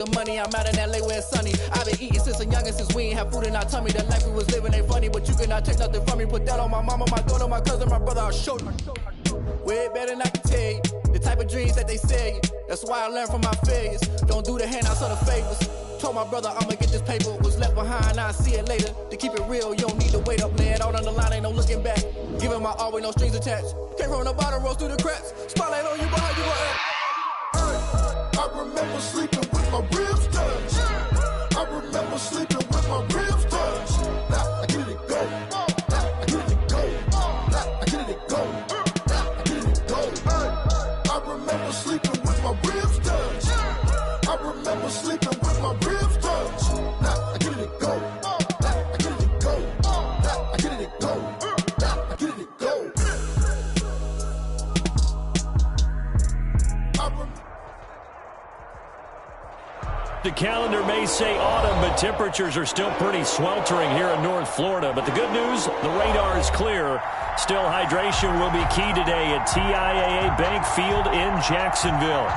The money, I'm out in LA where it's sunny. I've been eating since a youngin', since we ain't have food in our tummy. The life we was living ain't funny, but you cannot take nothing from me. Put that on my mama, my daughter, my cousin, my brother, I'll show you. Way better than I can tell you. The type of dreams that they sell you. That's why I learned from my failures. Don't do the handouts or the favors. Told my brother I'ma get this paper. Was left behind, I'll see it later. To keep it real, you don't need to wait up. Lay it out on the line, ain't no looking back. Giving my all with no strings attached. Came from the bottom, rose through the cracks. Spotlight on you, but how you gon' act? I remember sleeping with my ribs touched. I remember sleeping with my ribs touched. Now I get it go. Now I get it go. Now I get it go. Now I get it go. I remember sleeping with my ribs touched. I remember sleeping with my ribs touched. Now I get it go. Now I get it go. Now I get it go. Now I get it go. The calendar may say autumn, but temperatures are still pretty sweltering here in North Florida. But the good news, the radar is clear. Still, hydration will be key today at TIAA Bank Field in Jacksonville.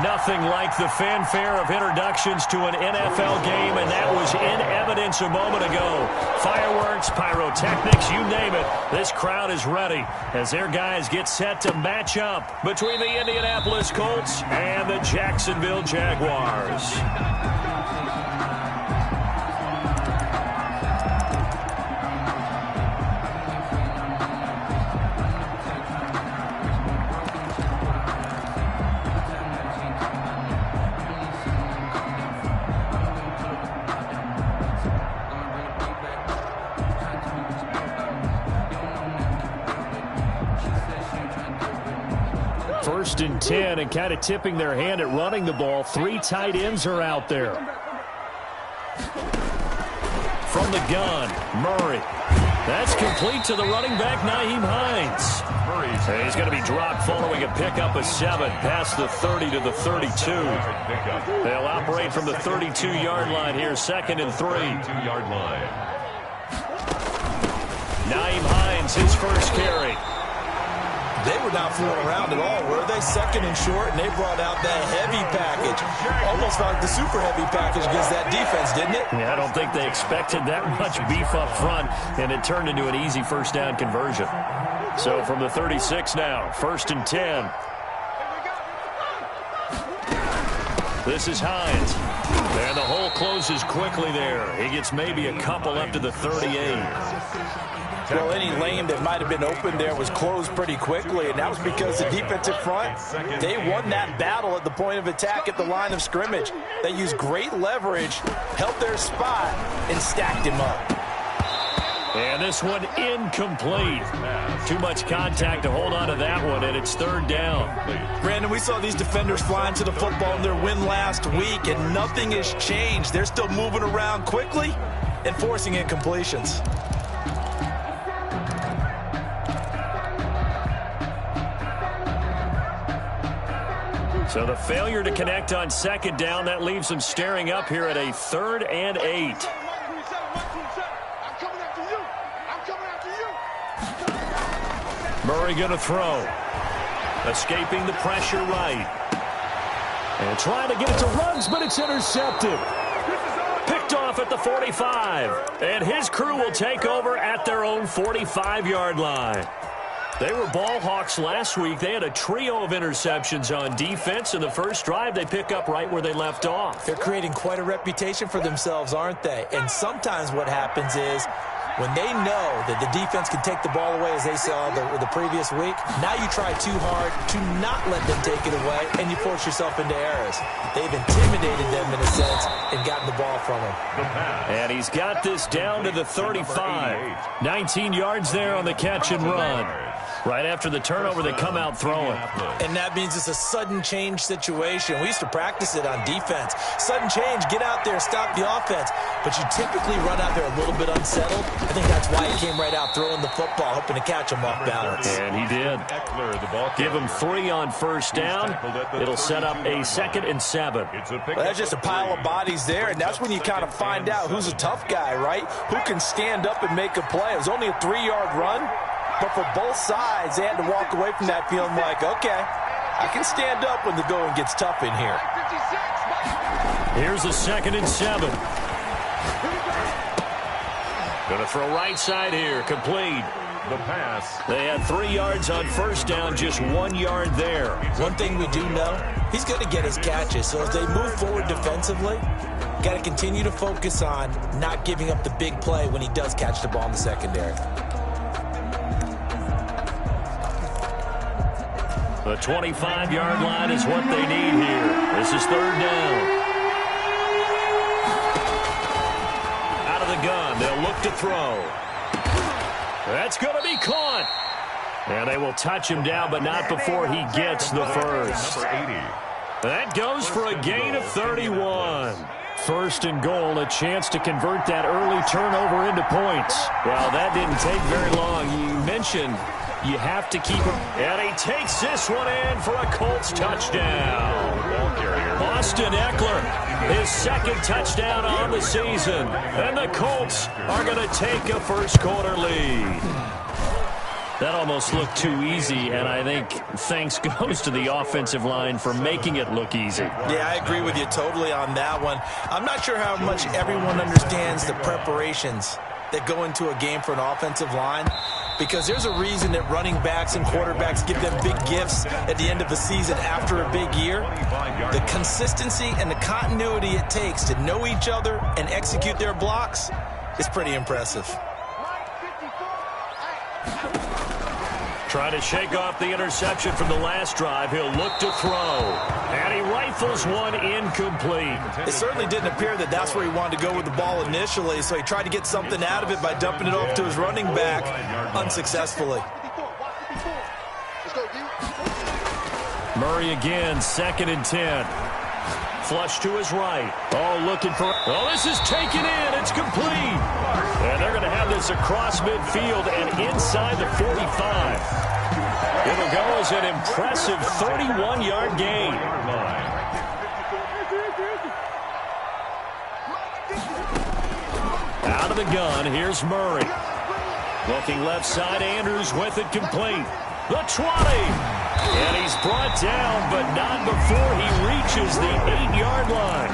Nothing like the fanfare of introductions to an NFL game, and that was in evidence a moment ago. Fireworks, pyrotechnics, you name it. This crowd is ready as their guys get set to match up between the Indianapolis Colts and the Jacksonville Jaguars. First and 10, and kind of tipping their hand at running the ball. Three tight ends are out there. From the gun, Murray. That's complete to the running back, Nyheim Hines. And he's going to be dropped following a pickup of 7 past the 30 to the 32. They'll operate from the 32-yard line here, 2nd and 3. Nyheim Hines, his first carry. They were not fooling around at all, were they? 2nd and short, and they brought out that heavy package. Almost like the super heavy package against that defense, didn't it? Yeah, I don't think they expected that much beef up front, and it turned into an easy first down conversion. So from the 36 now, 1st and 10. This is Hines. And the hole closes quickly there. He gets maybe a couple up to the 38. Well, any lane that might have been open there was closed pretty quickly, and that was because the defensive front, they won that battle at the point of attack at the line of scrimmage. They used great leverage, held their spot, and stacked him up. And this one incomplete. Too much contact to hold on to that one, and it's 3rd down. Brandon, we saw these defenders flying to the football in their win last week, and nothing has changed. They're still moving around quickly and forcing incompletions. So the failure to connect on 2nd down, that leaves them staring up here at a 3rd and 8. Murray going to throw. Escaping the pressure right. And trying to get it to runs, but it's intercepted. Picked off at the 45. And his crew will take over at their own 45-yard line. They were ball hawks last week. They had a trio of interceptions on defense. In the first drive, they pick up right where they left off. They're creating quite a reputation for themselves, aren't they? And sometimes what happens is when they know that the defense can take the ball away, as they saw the previous week, now you try too hard to not let them take it away, and you force yourself into errors. They've intimidated them in a sense and gotten the ball from them. And he's got this down to the 35. 19 yards there on the catch and run. Right after the turnover, they come out throwing. And that means it's a sudden change situation. We used to practice it on defense. Sudden change, get out there, stop the offense. But you typically run out there a little bit unsettled. I think that's why he came right out throwing the football, hoping to catch him off balance. And he did. Give him 3 on first down. It'll set up a 2nd and 7. Well, that's just a pile of bodies there, and that's when you kind of find out who's a tough guy, right? Who can stand up and make a play. It was only a 3-yard run. But for both sides, they had to walk away from that feeling like, okay, I can stand up when the going gets tough in here. Here's a 2nd and 7. Going to throw right side here. Complete. The pass. They had 3 yards on first down, just 1 yard there. One thing we do know, he's going to get his catches. So as they move forward defensively, got to continue to focus on not giving up the big play when he does catch the ball in the secondary. The 25-yard line is what they need here. This is 3rd down. Out of the gun, they'll look to throw. That's going to be caught. And they will touch him down, but not before he gets the first. Number 80. That goes for a gain of 31. 1st and goal, a chance to convert that early turnover into points. Well, that didn't take very long. You mentioned you have to keep him. And he takes this one in for a Colts touchdown. Austin Eckler, his 2nd touchdown on the season. And the Colts are going to take a first-quarter lead. That almost looked too easy, and I think thanks goes to the offensive line for making it look easy. Yeah, I agree with you totally on that one. I'm not sure how much everyone understands the preparations that go into a game for an offensive line, because there's a reason that running backs and quarterbacks give them big gifts at the end of the season after a big year. The consistency and the continuity it takes to know each other and execute their blocks is pretty impressive. Trying to shake off the interception from the last drive. He'll look to throw. And he rifles one incomplete. It certainly didn't appear that that's where he wanted to go with the ball initially, so he tried to get something out of it by dumping it off to his running back unsuccessfully. Murray again, 2nd and 10. Flush to his right. Oh, looking for... Oh, this is taken in. It's complete. And they're going to have this across midfield and inside the 45. It'll go as an impressive 31-yard gain. Out of the gun, here's Murray. Looking left side, Andrews with it complete. The 20. And he's brought down, but not before he reaches the 8-yard line.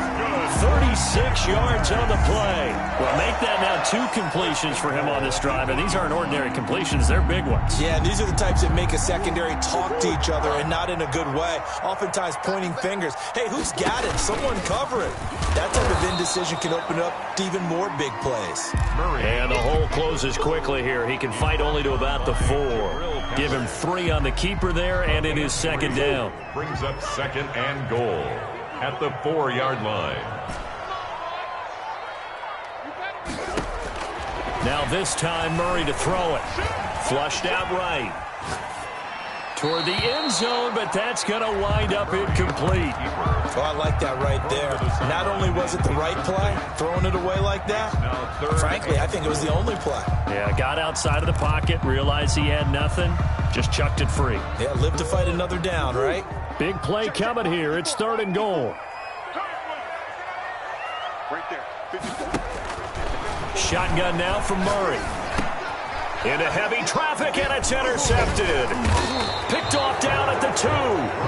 36 yards on the play. Well, make that now 2 completions for him on this drive, and these aren't ordinary completions. They're big ones. Yeah, and these are the types that make a secondary talk to each other and not in a good way. Oftentimes pointing fingers. Hey, who's got him? Someone cover it. That type of indecision can open up to even more big plays. And the hole closes quickly here. He can fight only to about the 4. Give him 3 on the keeper there, and it is 2nd down. Brings up 2nd and goal at the 4-yard line. Now this time, Murray to throw it. Flushed out right. Toward the end zone, but that's going to wind up incomplete. Oh, I like that right there. Not only was it the right play, throwing it away like that, frankly, I think it was the only play. Yeah, got outside of the pocket, realized he had nothing, just chucked it free. Yeah, live to fight another down, right? Big play coming here. It's 3rd and goal. Right there. Shotgun now from Murray. Into heavy traffic, and it's intercepted. Picked off down at the 2.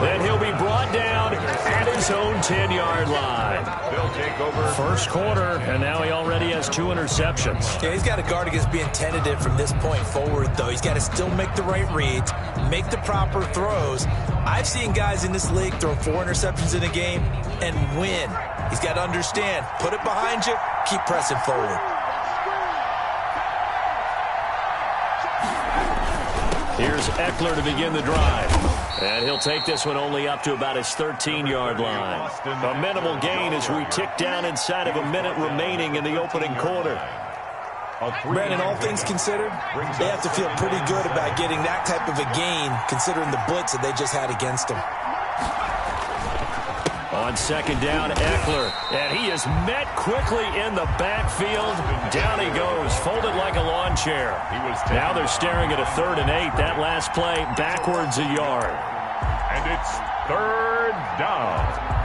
Then he'll be brought down at his own 10-yard line. They'll take over. 1st quarter, and now he already has 2 interceptions. Yeah, he's got to guard against being tentative from this point forward, though. He's got to still make the right reads, make the proper throws. I've seen guys in this league throw 4 interceptions in a game and win. He's got to understand, put it behind you, keep pressing forward. Here's Eckler to begin the drive. And he'll take this one only up to about his 13-yard line. A minimal gain as we tick down inside of a minute remaining in the opening quarter. Brandon, all things considered, they have to feel pretty good about getting that type of a gain considering the blitz that they just had against them. On 2nd down, Eckler. And he is met quickly in the backfield. Down he goes, folded like a lawn chair. Now they're staring at a 3rd and 8. That last play, backwards a yard. And it's 3rd down.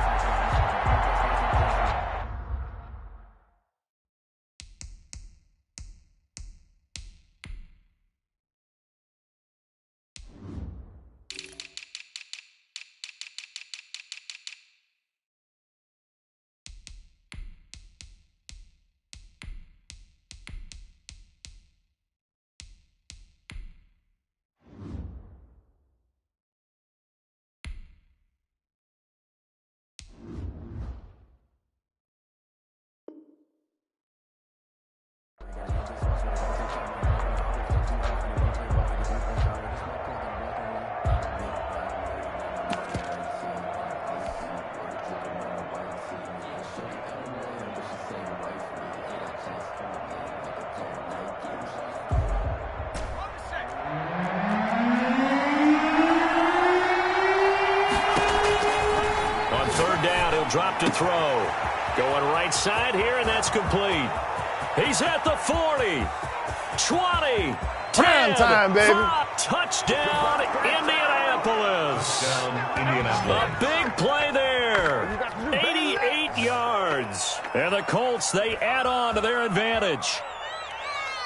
drop to throw. Going right side here, and that's complete. He's at the 40, 20, 10, time, baby. 5, touchdown, Indianapolis. A big play there. 88 yards. And the Colts, they add on to their advantage.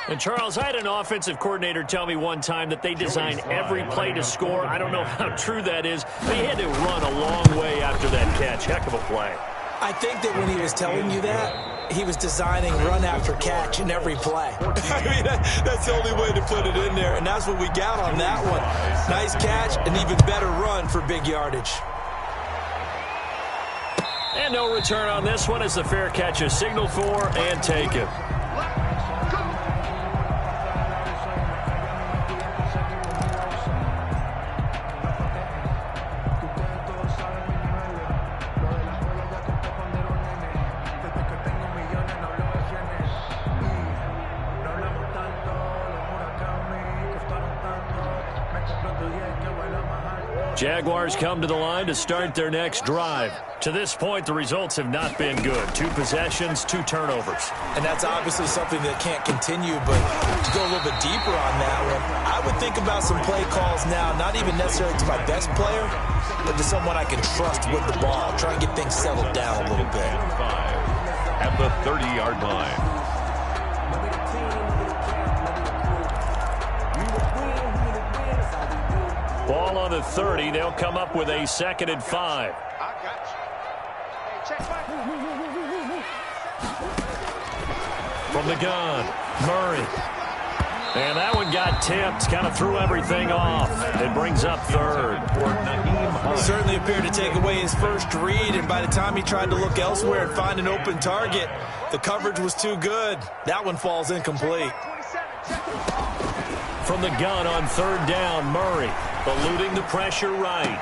And, Charles, I had an offensive coordinator tell me one time that they design every play to score. I don't know how true that is. They had to run a long way after that catch. Heck of a play. I think that when he was telling you that, he was designing run after catch in every play. I mean, that's the only way to put it in there, and that's what we got on that one. Nice catch, an even better run for big yardage. And no return on this one as the fair catch is signaled for and taken. Jaguars come to the line to start their next drive. To this point, the results have not been good. 2 possessions, 2 turnovers. And that's obviously something that can't continue, but to go a little bit deeper on that one, I would think about some play calls now, not even necessarily to my best player, but to someone I can trust with the ball. Try and get things settled down a little bit. At the 30-yard line. Ball on the 30. They'll come up with a 2nd and 5. From the gun, Murray. And that one got tipped, kind of threw everything off. It brings up 3rd. Certainly appeared to take away his first read, and by the time he tried to look elsewhere and find an open target, the coverage was too good. That one falls incomplete. From the gun on 3rd down, Murray eluding the pressure right.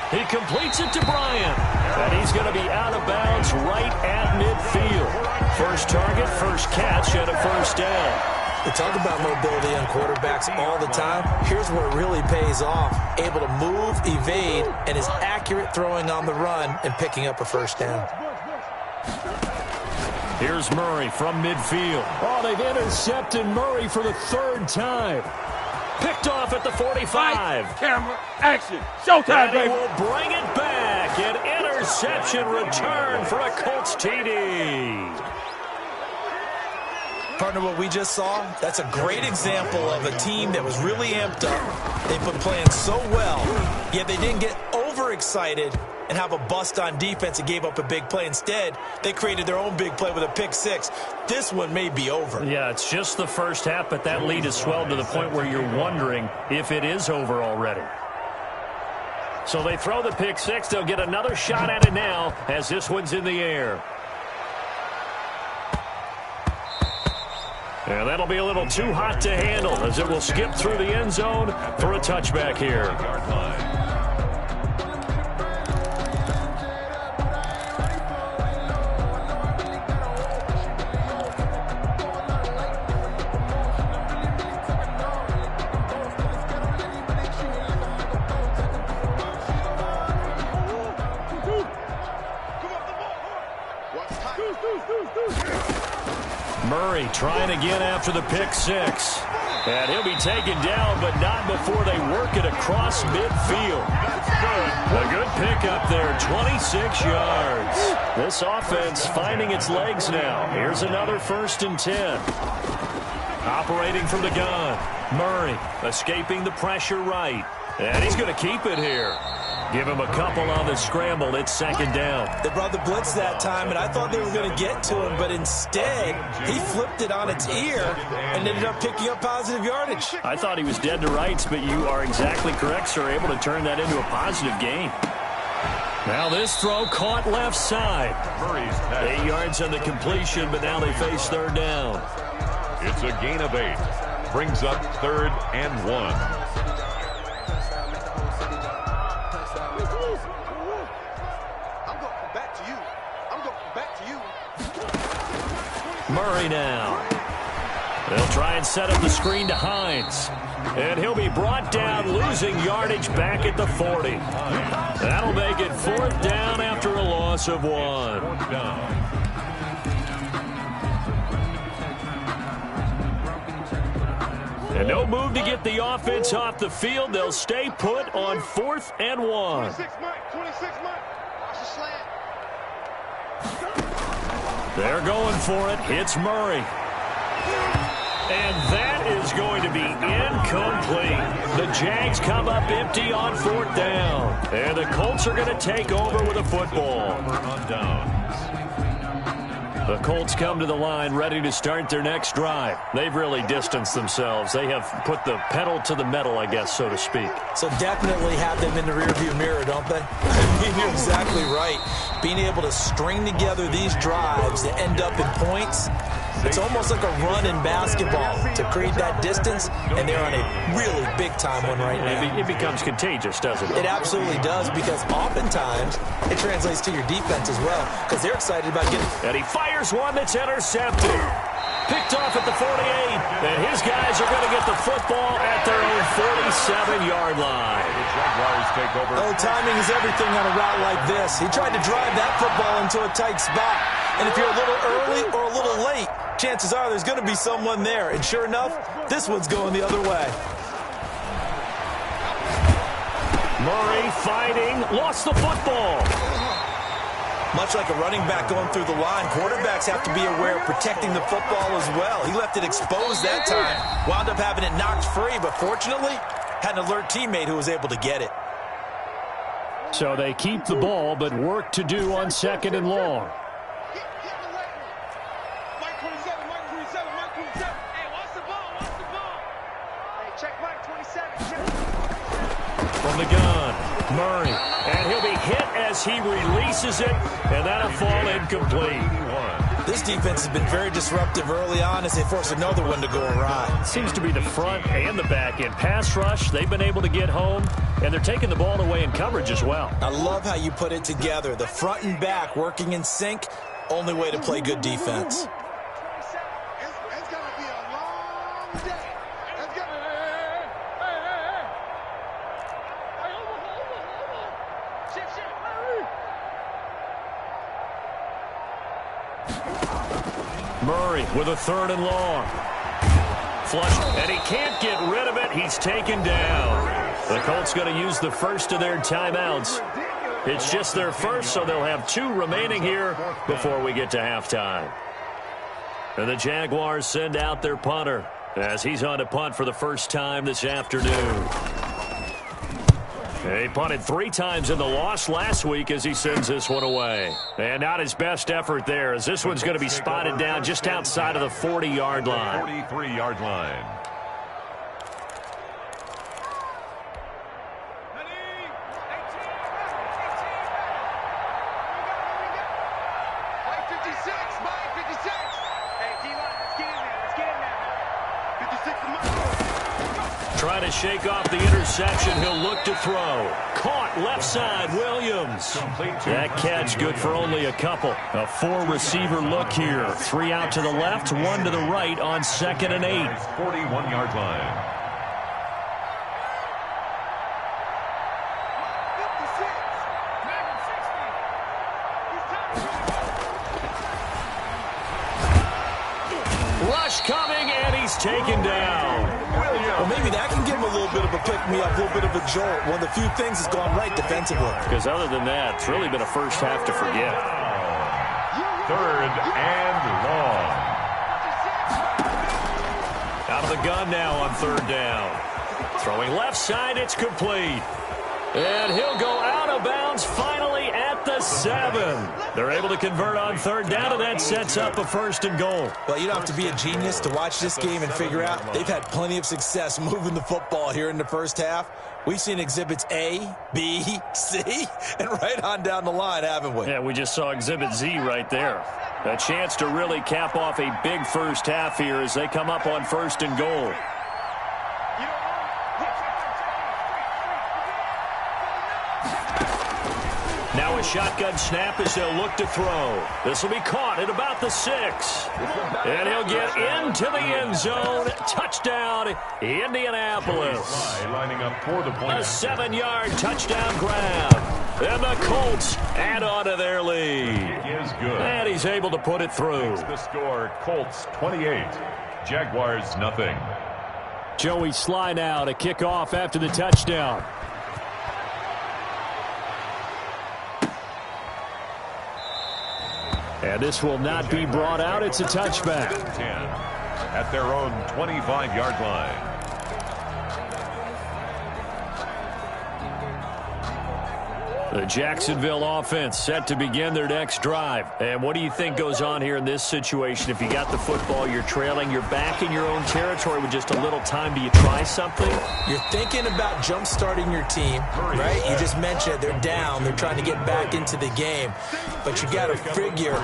He completes it to Bryant, and he's going to be out of bounds right at midfield. First target, first catch, and a 1st down. We talk about mobility on quarterbacks all the time. Here's where it really pays off. Able to move, evade, and is accurate throwing on the run and picking up a 1st down. Here's Murray from midfield. Oh, they've intercepted Murray for the 3rd time. Picked off at the 45. Fight, camera, action. Showtime, baby. And he will bring it back. An interception return for a Colts TD. Partner, what we just saw, that's a great example of a team that was really amped up. They've been playing so well, yet they didn't get overexcited and have a bust on defense and gave up a big play. Instead, they created their own big play with a pick 6. This one may be over. Yeah, it's just the first half, but that lead has swelled to the point where you're wondering if it is over already. So they throw the pick 6. They'll get another shot at it now as this one's in the air. And that'll be a little too hot to handle as it will skip through the end zone for a touchback here. Murray trying again after the pick 6. And he'll be taken down, but not before they work it across midfield. A good pickup there, 26 yards. This offense finding its legs now. Here's another 1st and 10. Operating from the gun. Murray escaping the pressure right. And he's going to keep it here. Give him a couple on the scramble. It's 2nd down. They brought the blitz that time, and I thought they were going to get to him, but instead, he flipped it on its ear and ended up picking up positive yardage. I thought he was dead to rights, but you are exactly correct, sir. Able to turn that into a positive gain. Now this throw caught left side. 8 yards on the completion, but now they face 3rd down. It's a gain of 8. Brings up 3rd and 1. Murray now. They'll try and set up the screen to Hines. And he'll be brought down, losing yardage back at the 40. That'll make it 4th down after a loss of 1. 4th down. And no move to get the offense off the field. They'll stay put on 4th and 1. 26 Mike. Watch the slant. They're going for it. Hits Murray. And that is going to be incomplete. The Jags come up empty on 4th down. And the Colts are going to take over with a football. On downs. The Colts come to the line ready to start their next drive. They've really distanced themselves. They have put the pedal to the metal, I guess, so to speak. So definitely have them in the rearview mirror, don't they? I mean, you're exactly right. Being able to string together these drives that end up in points, it's almost like a run in basketball to create that distance, and they're on a really big-time one right now. It becomes contagious, doesn't it? It absolutely does, because oftentimes it translates to your defense as well, because they're excited about getting... And he fires one that's intercepted. Picked off at the 48, and his guys are going to get the football at their own 47-yard line. The Jaguars take over. Oh, timing is everything on a route like this. He tried to drive that football into a tight spot, and if you're a little early or a little late, chances are there's going to be someone there. And sure enough, this one's going the other way. Murray fighting, lost the football. Much like a running back going through the line, quarterbacks have to be aware of protecting the football as well. He left it exposed that time. Wound up having it knocked free, but fortunately, had an alert teammate who was able to get it. So they keep the ball, but work to do on 2nd and long. From the gun, Murray, and he'll be hit as he releases it, and that'll fall incomplete. This defense has been very disruptive early on as they force another one to go awry. Seems to be the front and the back end. Pass rush, they've been able to get home, and they're taking the ball away in coverage as well. I love how you put it together. The front and back working in sync, only way to play good defense. It's going to be a long day. Murray with a 3rd and long. Flush, and he can't get rid of it. He's taken down. The Colts going to use the first of their timeouts. It's just their first, so they'll have 2 remaining here before we get to halftime. And the Jaguars send out their punter as he's on to punt for the first time this afternoon. He punted 3 times in the loss last week as he sends this one away. And not his best effort there, as this one's going to be spotted down just outside of the 40-yard line. 43-yard line. Trying to shake off the interception. He'll look to throw. Caught left side, Williams. That catch good for only a couple. A 4-receiver look here. 3 out to the left, 1 to the right on 2nd and 8. 41-yard line. Rush coming, and he's taken down. Well, maybe that can give him a little bit of a pick-me-up, a little bit of a jolt. One of the few things that's gone right defensively. Because other than that, it's really been a first half to forget. 3rd and long. Out of the gun now on 3rd down. Throwing left side, it's complete. And he'll go out of bounds finally at the 7. They're able to convert on 3rd down, and that sets up a 1st and goal. Well, you don't have to be a genius to watch this game and figure out they've had plenty of success moving the football here in the first half. We've seen exhibits A, B, C, and right on down the line, haven't we? Yeah, we just saw exhibit Z right there. A chance to really cap off a big first half here as they come up on 1st and goal. Now A shotgun snap as they'll look to throw. This will be caught at about the 6. And he'll get into the end zone. Touchdown, Indianapolis. Lining up for the point. A 7-yard touchdown grab. And the Colts add on to their lead. Is good. And he's able to put it through. The score, Colts 28, Jaguars nothing. Joey Sly now to kick off after the touchdown. And this will not be brought out. It's a touchback. 10 at their own 25-yard line. The Jacksonville offense set to begin their next drive. And what do you think goes on here in this situation? If you got the football, you're trailing, you're back in your own territory with just a little time. Do you try something? You're thinking about jump-starting your team, right? You just mentioned they're down. They're trying to get back into the game. But you got to figure,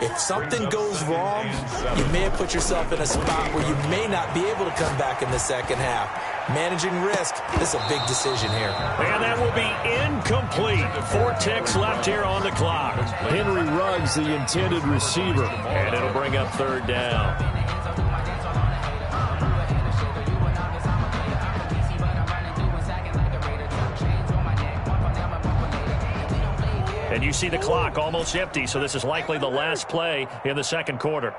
if something goes wrong, you may have put yourself in a spot where you may not be able to come back in the second half. Managing risk, this is a big decision here. And that will be incomplete. 4 ticks left here on the clock. Henry Ruggs, the intended receiver. And it'll bring up 3rd down. And you see the clock almost empty, so this is likely the last play in the second quarter.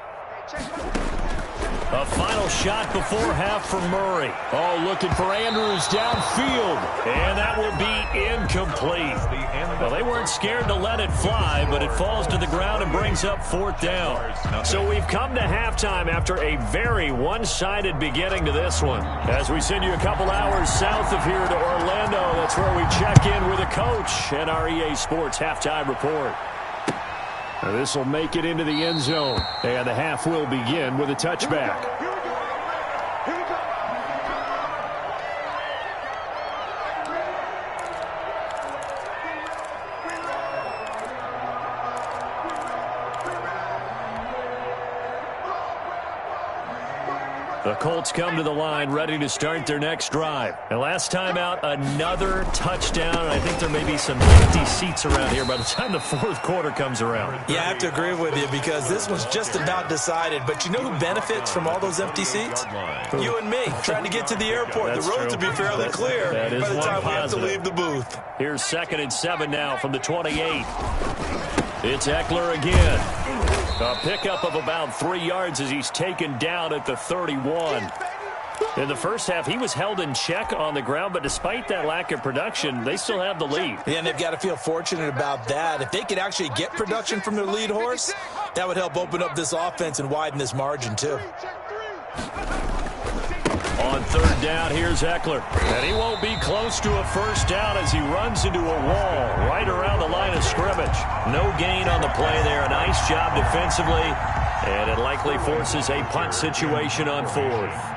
A final shot before half for Murray. Oh, looking for Andrews downfield. And that will be incomplete. Well, they weren't scared to let it fly, but it falls to the ground and brings up 4th down. So we've come to halftime after a very one-sided beginning to this one. As we send you a couple hours south of here to Orlando, that's where we check in with the coach and our EA Sports halftime report. This will make it into the end zone, and the half will begin with a touchback. The Colts come to the line ready to start their next drive. And last time out, another touchdown. I think there may be some empty seats around here by the time the 4th quarter comes around. Yeah, I have to agree with you because this was just about decided. But you know who benefits from all those empty seats? You and me, trying to get to the airport. The roads will be fairly clear by the time we have to leave the booth. Here's 2nd and 7 now from the 28. It's Eckler again. A pickup of about 3 yards as he's taken down at the 31. In the first half, he was held in check on the ground, but despite that lack of production, they still have the lead. Yeah, and they've got to feel fortunate about that. If they could actually get production from their lead horse, that would help open up this offense and widen this margin, too. On 3rd down, here's Eckler. And he won't be close to a first down as he runs into a wall right around the line of scrimmage. No gain on the play there. A nice job defensively. And it likely forces a punt situation on 4th.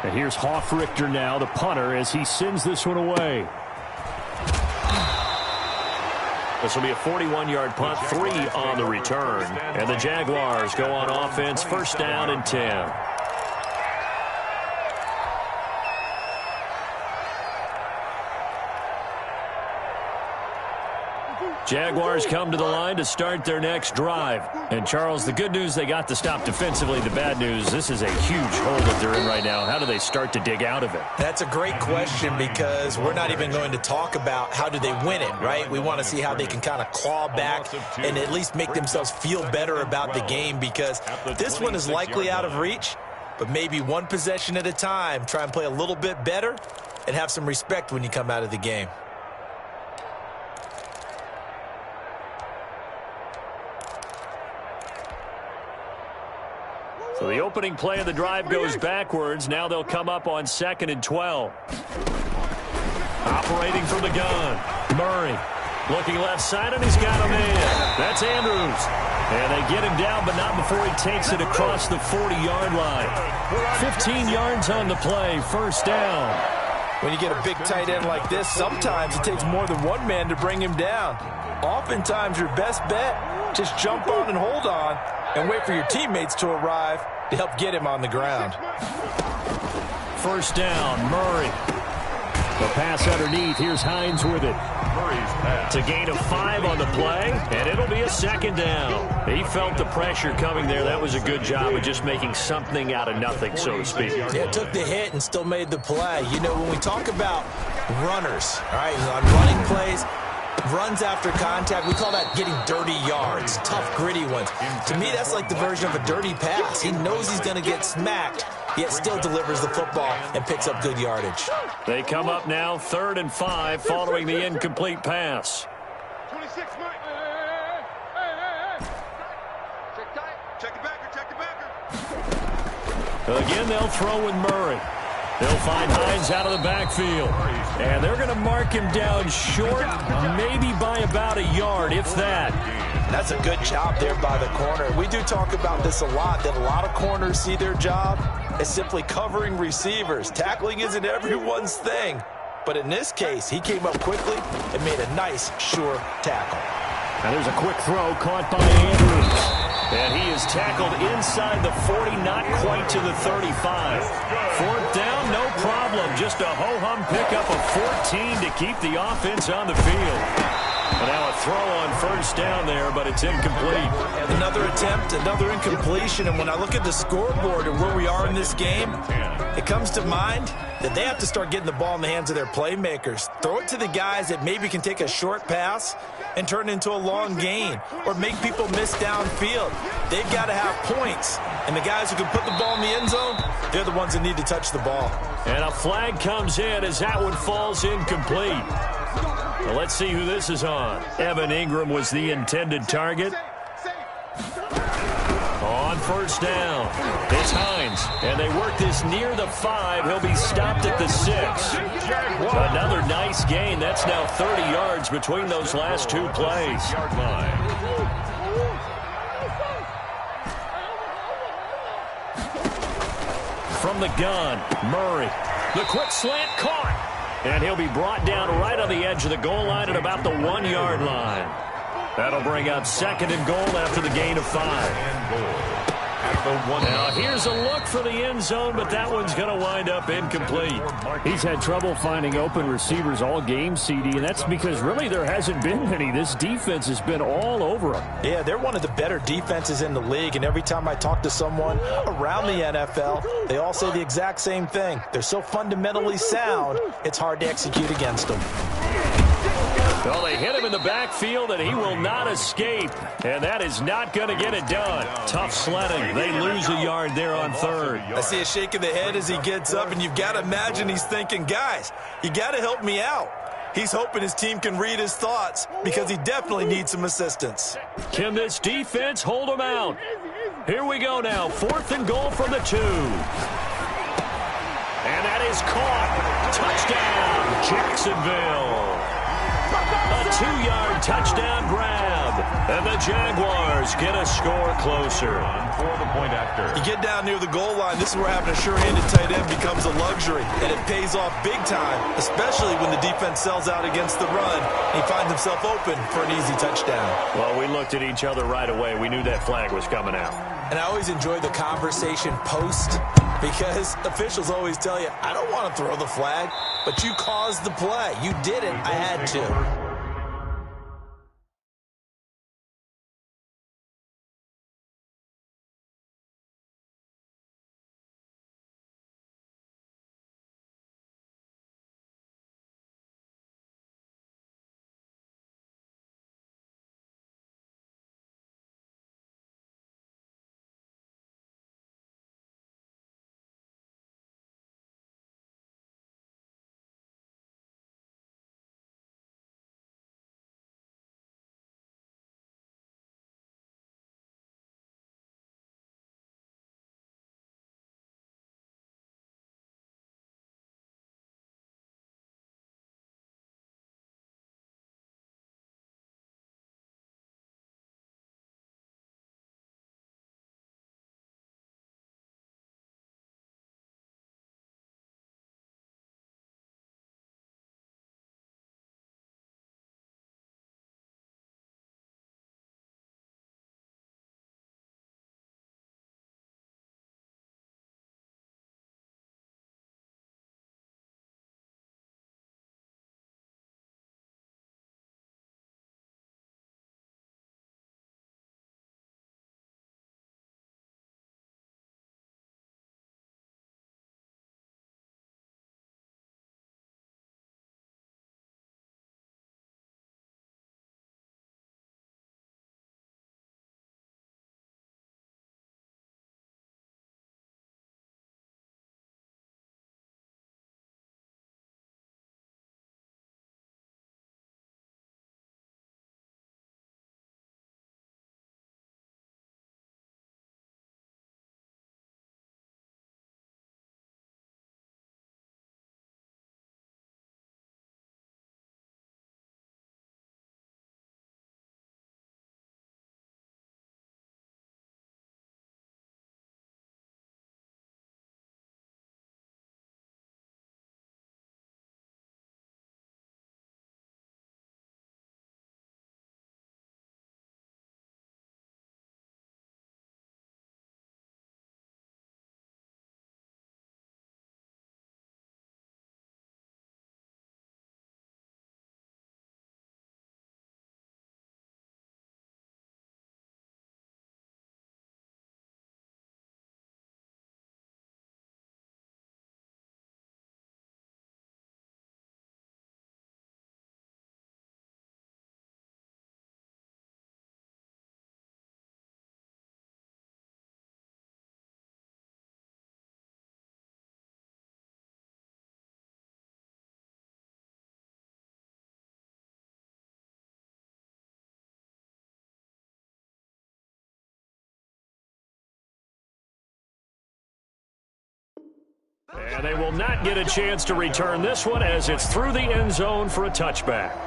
And here's Hoff-Richter now, the punter, as he sends this one away. This will be a 41-yard punt, 3 on the return. And the Jaguars go on offense, 1st down and 10. Jaguars come to the line to start their next drive. And, Charles, the good news, they got to stop defensively. The bad news, this is a huge hole that they're in right now. How do they start to dig out of it? That's a great question because we're not even going to talk about how do they win it, right? We want to see how they can kind of claw back and at least make themselves feel better about the game because this one is likely out of reach, but maybe one possession at a time. Try and play a little bit better and have some respect when you come out of the game. So the opening play of the drive goes backwards. Now they'll come up on 2nd and 12. Operating from the gun. Murray looking left side, and he's got a man. That's Andrews. And they get him down, but not before he takes it across the 40-yard line. 15 yards on the play, 1st down. When you get a big tight end like this, sometimes it takes more than one man to bring him down. Oftentimes, your best bet, just jump on and hold on and wait for your teammates to arrive to help get him on the ground. 1st down, Murray. The pass underneath. Here's Hines with it. It's a gain of 5 on the play, and it'll be a second down. He felt the pressure coming there. That was a good job of just making something out of nothing, so to speak. Yeah, took the hit and still made the play. You know, when we talk about runners, all right, on running plays, runs after contact, we call that getting dirty yards, tough, gritty ones. To me, that's like the version of a dirty pass. He knows he's going to get smacked, yet still delivers the football and picks up good yardage. They come up now 3rd and 5 following the incomplete pass. 26, Mike. Check the backer. Again, they'll throw with Murray. They'll find Hines out of the backfield. And they're going to mark him down short, maybe by about a yard, if that. That's a good job there by the corner. We do talk about this a lot, that a lot of corners see their job as simply covering receivers. Tackling isn't everyone's thing. But in this case, he came up quickly and made a nice, sure tackle. And there's a quick throw caught by Andrews. And he is tackled inside the 40, not quite to the 35. 4th down, no problem. Just a ho-hum pickup of 14 to keep the offense on the field. And now a throw on 1st down there, but it's incomplete. Another attempt, another incompletion. And when I look at the scoreboard and where we are in this game, it comes to mind that they have to start getting the ball in the hands of their playmakers. Throw it to the guys that maybe can take a short pass and turn it into a long gain or make people miss downfield. They've got to have points. And the guys who can put the ball in the end zone, they're the ones that need to touch the ball. And a flag comes in as that one falls incomplete. Well, let's see who this is on. Evan Ingram was the intended target. On 1st down, it's Hines. And they work this near the 5. He'll be stopped at the 6. Another nice gain. That's now 30 yards between those last 2 plays. From the gun, Murray. The quick slant caught. And he'll be brought down right on the edge of the goal line at about the 1-yard line. That'll bring up 2nd and goal after the gain of 5. Now here's a look for the end zone, but that one's going to wind up incomplete. He's had trouble finding open receivers all game, CD, and that's because really there hasn't been many. This defense has been all over them. Yeah, they're one of the better defenses in the league, and every time I talk to someone around the NFL, they all say the exact same thing. They're so fundamentally sound, it's hard to execute against them. Well, they hit him in the backfield, and he will not escape. And that is not going to get it done. Tough sledding. They lose a yard there on 3rd. I see a shake of the head as he gets up, and you've got to imagine he's thinking, guys, you got to help me out. He's hoping his team can read his thoughts because he definitely needs some assistance. Can this defense hold him out? Here we go now. 4th and goal from the 2. And that is caught. Touchdown, Jacksonville. A 2-yard touchdown grab. And the Jaguars get a score closer. For the point after. You get down near the goal line, this is where having a sure-handed tight end becomes a luxury. And it pays off big time, especially when the defense sells out against the run. He finds himself open for an easy touchdown. Well, we looked at each other right away. We knew that flag was coming out. And I always enjoy the conversation post because officials always tell you, I don't want to throw the flag, but you caused the play. You did it. I had to. And they will not get a chance to return this one as it's through the end zone for a touchback.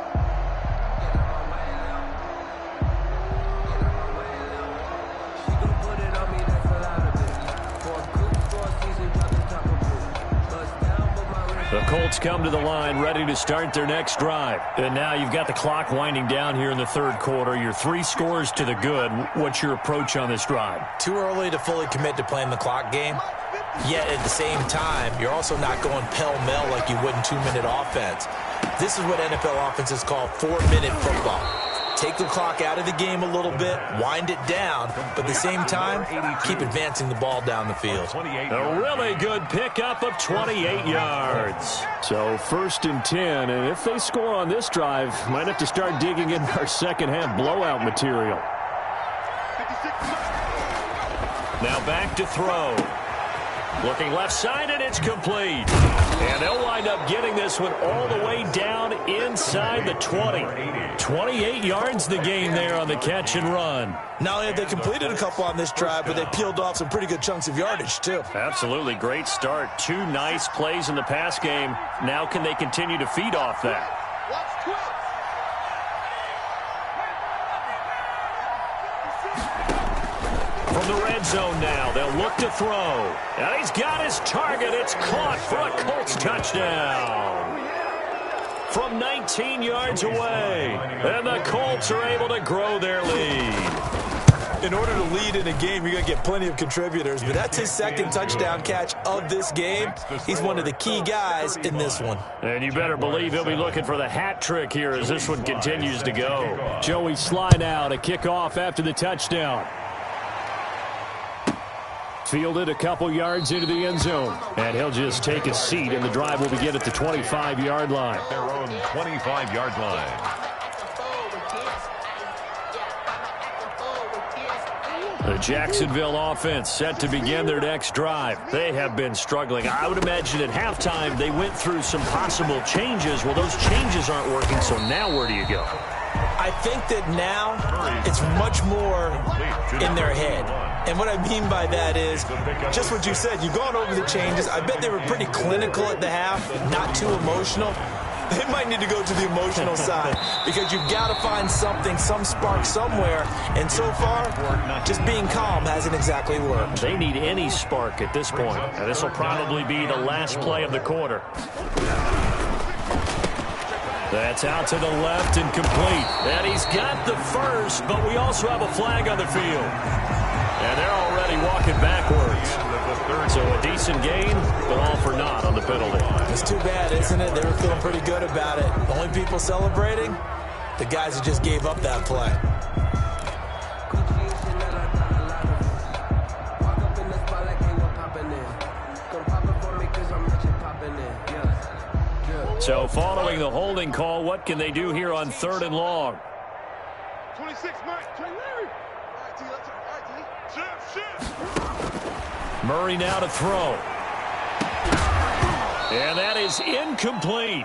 The Colts come to the line ready to start their next drive. And now you've got the clock winding down here in the third quarter. You're 3 scores to the good. What's your approach on this drive? Too early to fully commit to playing the clock game. Yet at the same time, you're also not going pell-mell like you would in 2-minute offense. This is what NFL offenses call 4-minute football. Take the clock out of the game a little bit, wind it down, but at the same time, keep advancing the ball down the field. A really good pickup of 28 yards. So 1st and 10, and if they score on this drive, might have to start digging in our second-half blowout material. Now back to throw. Looking left side, and it's complete. And they'll wind up getting this one all the way down inside the 20. 28 yards the game there on the catch and run. Not only have they completed a couple on this drive, but they peeled off some pretty good chunks of yardage, too. Absolutely. Great start. 2 nice plays in the pass game. Now can they continue to feed off that? From the red zone now, they'll look to throw. And he's got his target. It's caught for a Colts touchdown. From 19 yards away. And the Colts are able to grow their lead. In order to lead in a game, you're going to get plenty of contributors, but that's his 2nd touchdown catch of this game. He's one of the key guys in this one. And you better believe he'll be looking for the hat trick here as this one continues to go. Joey slide out, a kickoff after the touchdown. Fielded a couple yards into the end zone. And he'll just take a seat, and the drive will begin at the 25-yard line. Their own 25-yard line. The Jacksonville offense set to begin their next drive. They have been struggling. I would imagine at halftime they went through some possible changes. Well, those changes aren't working, so now where do you go? I think that now it's much more in their head. And what I mean by that is just what you said. You've gone over the changes. I bet they were pretty clinical at the half, not too emotional. They might need to go to the emotional side because you've got to find something, some spark somewhere. And so far, just being calm hasn't exactly worked. They need any spark at this point. And this will probably be the last play of the quarter. That's out to the left and complete. And he's got the first, but we also have a flag on the field. And they're already walking backwards. So a decent gain, but all for naught on the penalty. It's too bad, isn't it? They were feeling pretty good about it. The only people celebrating, the guys who just gave up that play. So following the holding call, what can they do here on 3rd and long? 26, Mike. Murray now to throw. And that is incomplete.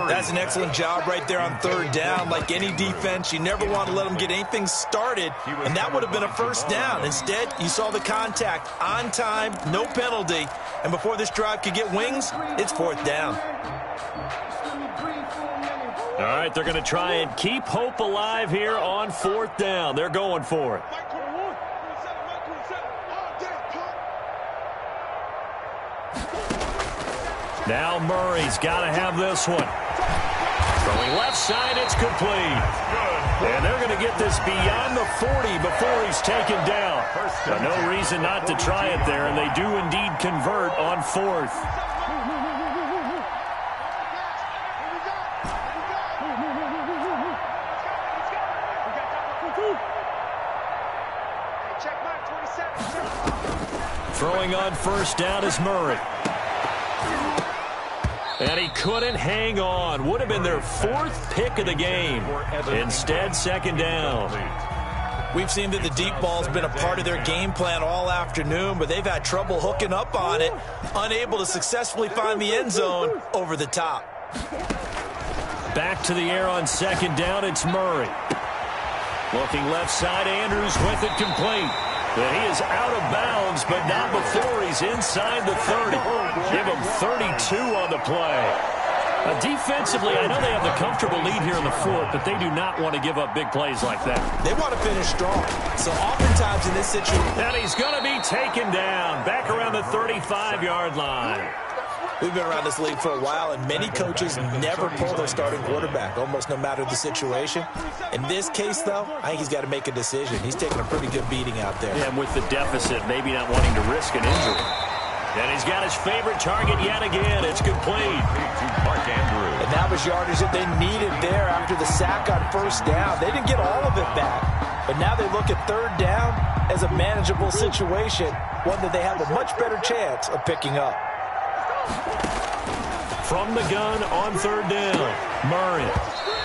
That's an excellent job right there on 3rd down. Like any defense, you never want to let them get anything started, and that would have been a 1st down. Instead, you saw the contact on time, no penalty, and before this drive could get wings, it's 4th down. All right, they're going to try and keep hope alive here on 4th down. They're going for it. Now Murray's got to have this one. Throwing left side, it's complete. And they're going to get this beyond the 40 before he's taken down. But no reason not to try it there, and they do indeed convert on 4th. Throwing on 1st down is Murray. And he couldn't hang on. Would have been their 4th pick of the game. Instead, 2nd down. We've seen that the deep ball's been a part of their game plan all afternoon, but they've had trouble hooking up on it, unable to successfully find the end zone over the top. Back to the air on 2nd down, it's Murray. Looking left side, Andrews with it complete. And he is out of bounds, but not before he's inside the 30. Give him 32 on the play. Defensively, I know they have the comfortable lead here in the fourth, but they do not want to give up big plays like that. They want to finish strong. So oftentimes in this situation... And he's going to be taken down back around the 35-yard line. We've been around this league for a while, and many coaches never pull their starting quarterback, almost no matter the situation. In this case, though, I think he's got to make a decision. He's taking a pretty good beating out there. Yeah, and with the deficit, maybe not wanting to risk an injury. And he's got his favorite target yet again. It's complete. And that was yardage that they needed there after the sack on first down. They didn't get all of it back, but now they look at third down as a manageable situation, one that they have a much better chance of picking up. From the gun on third down, Murray.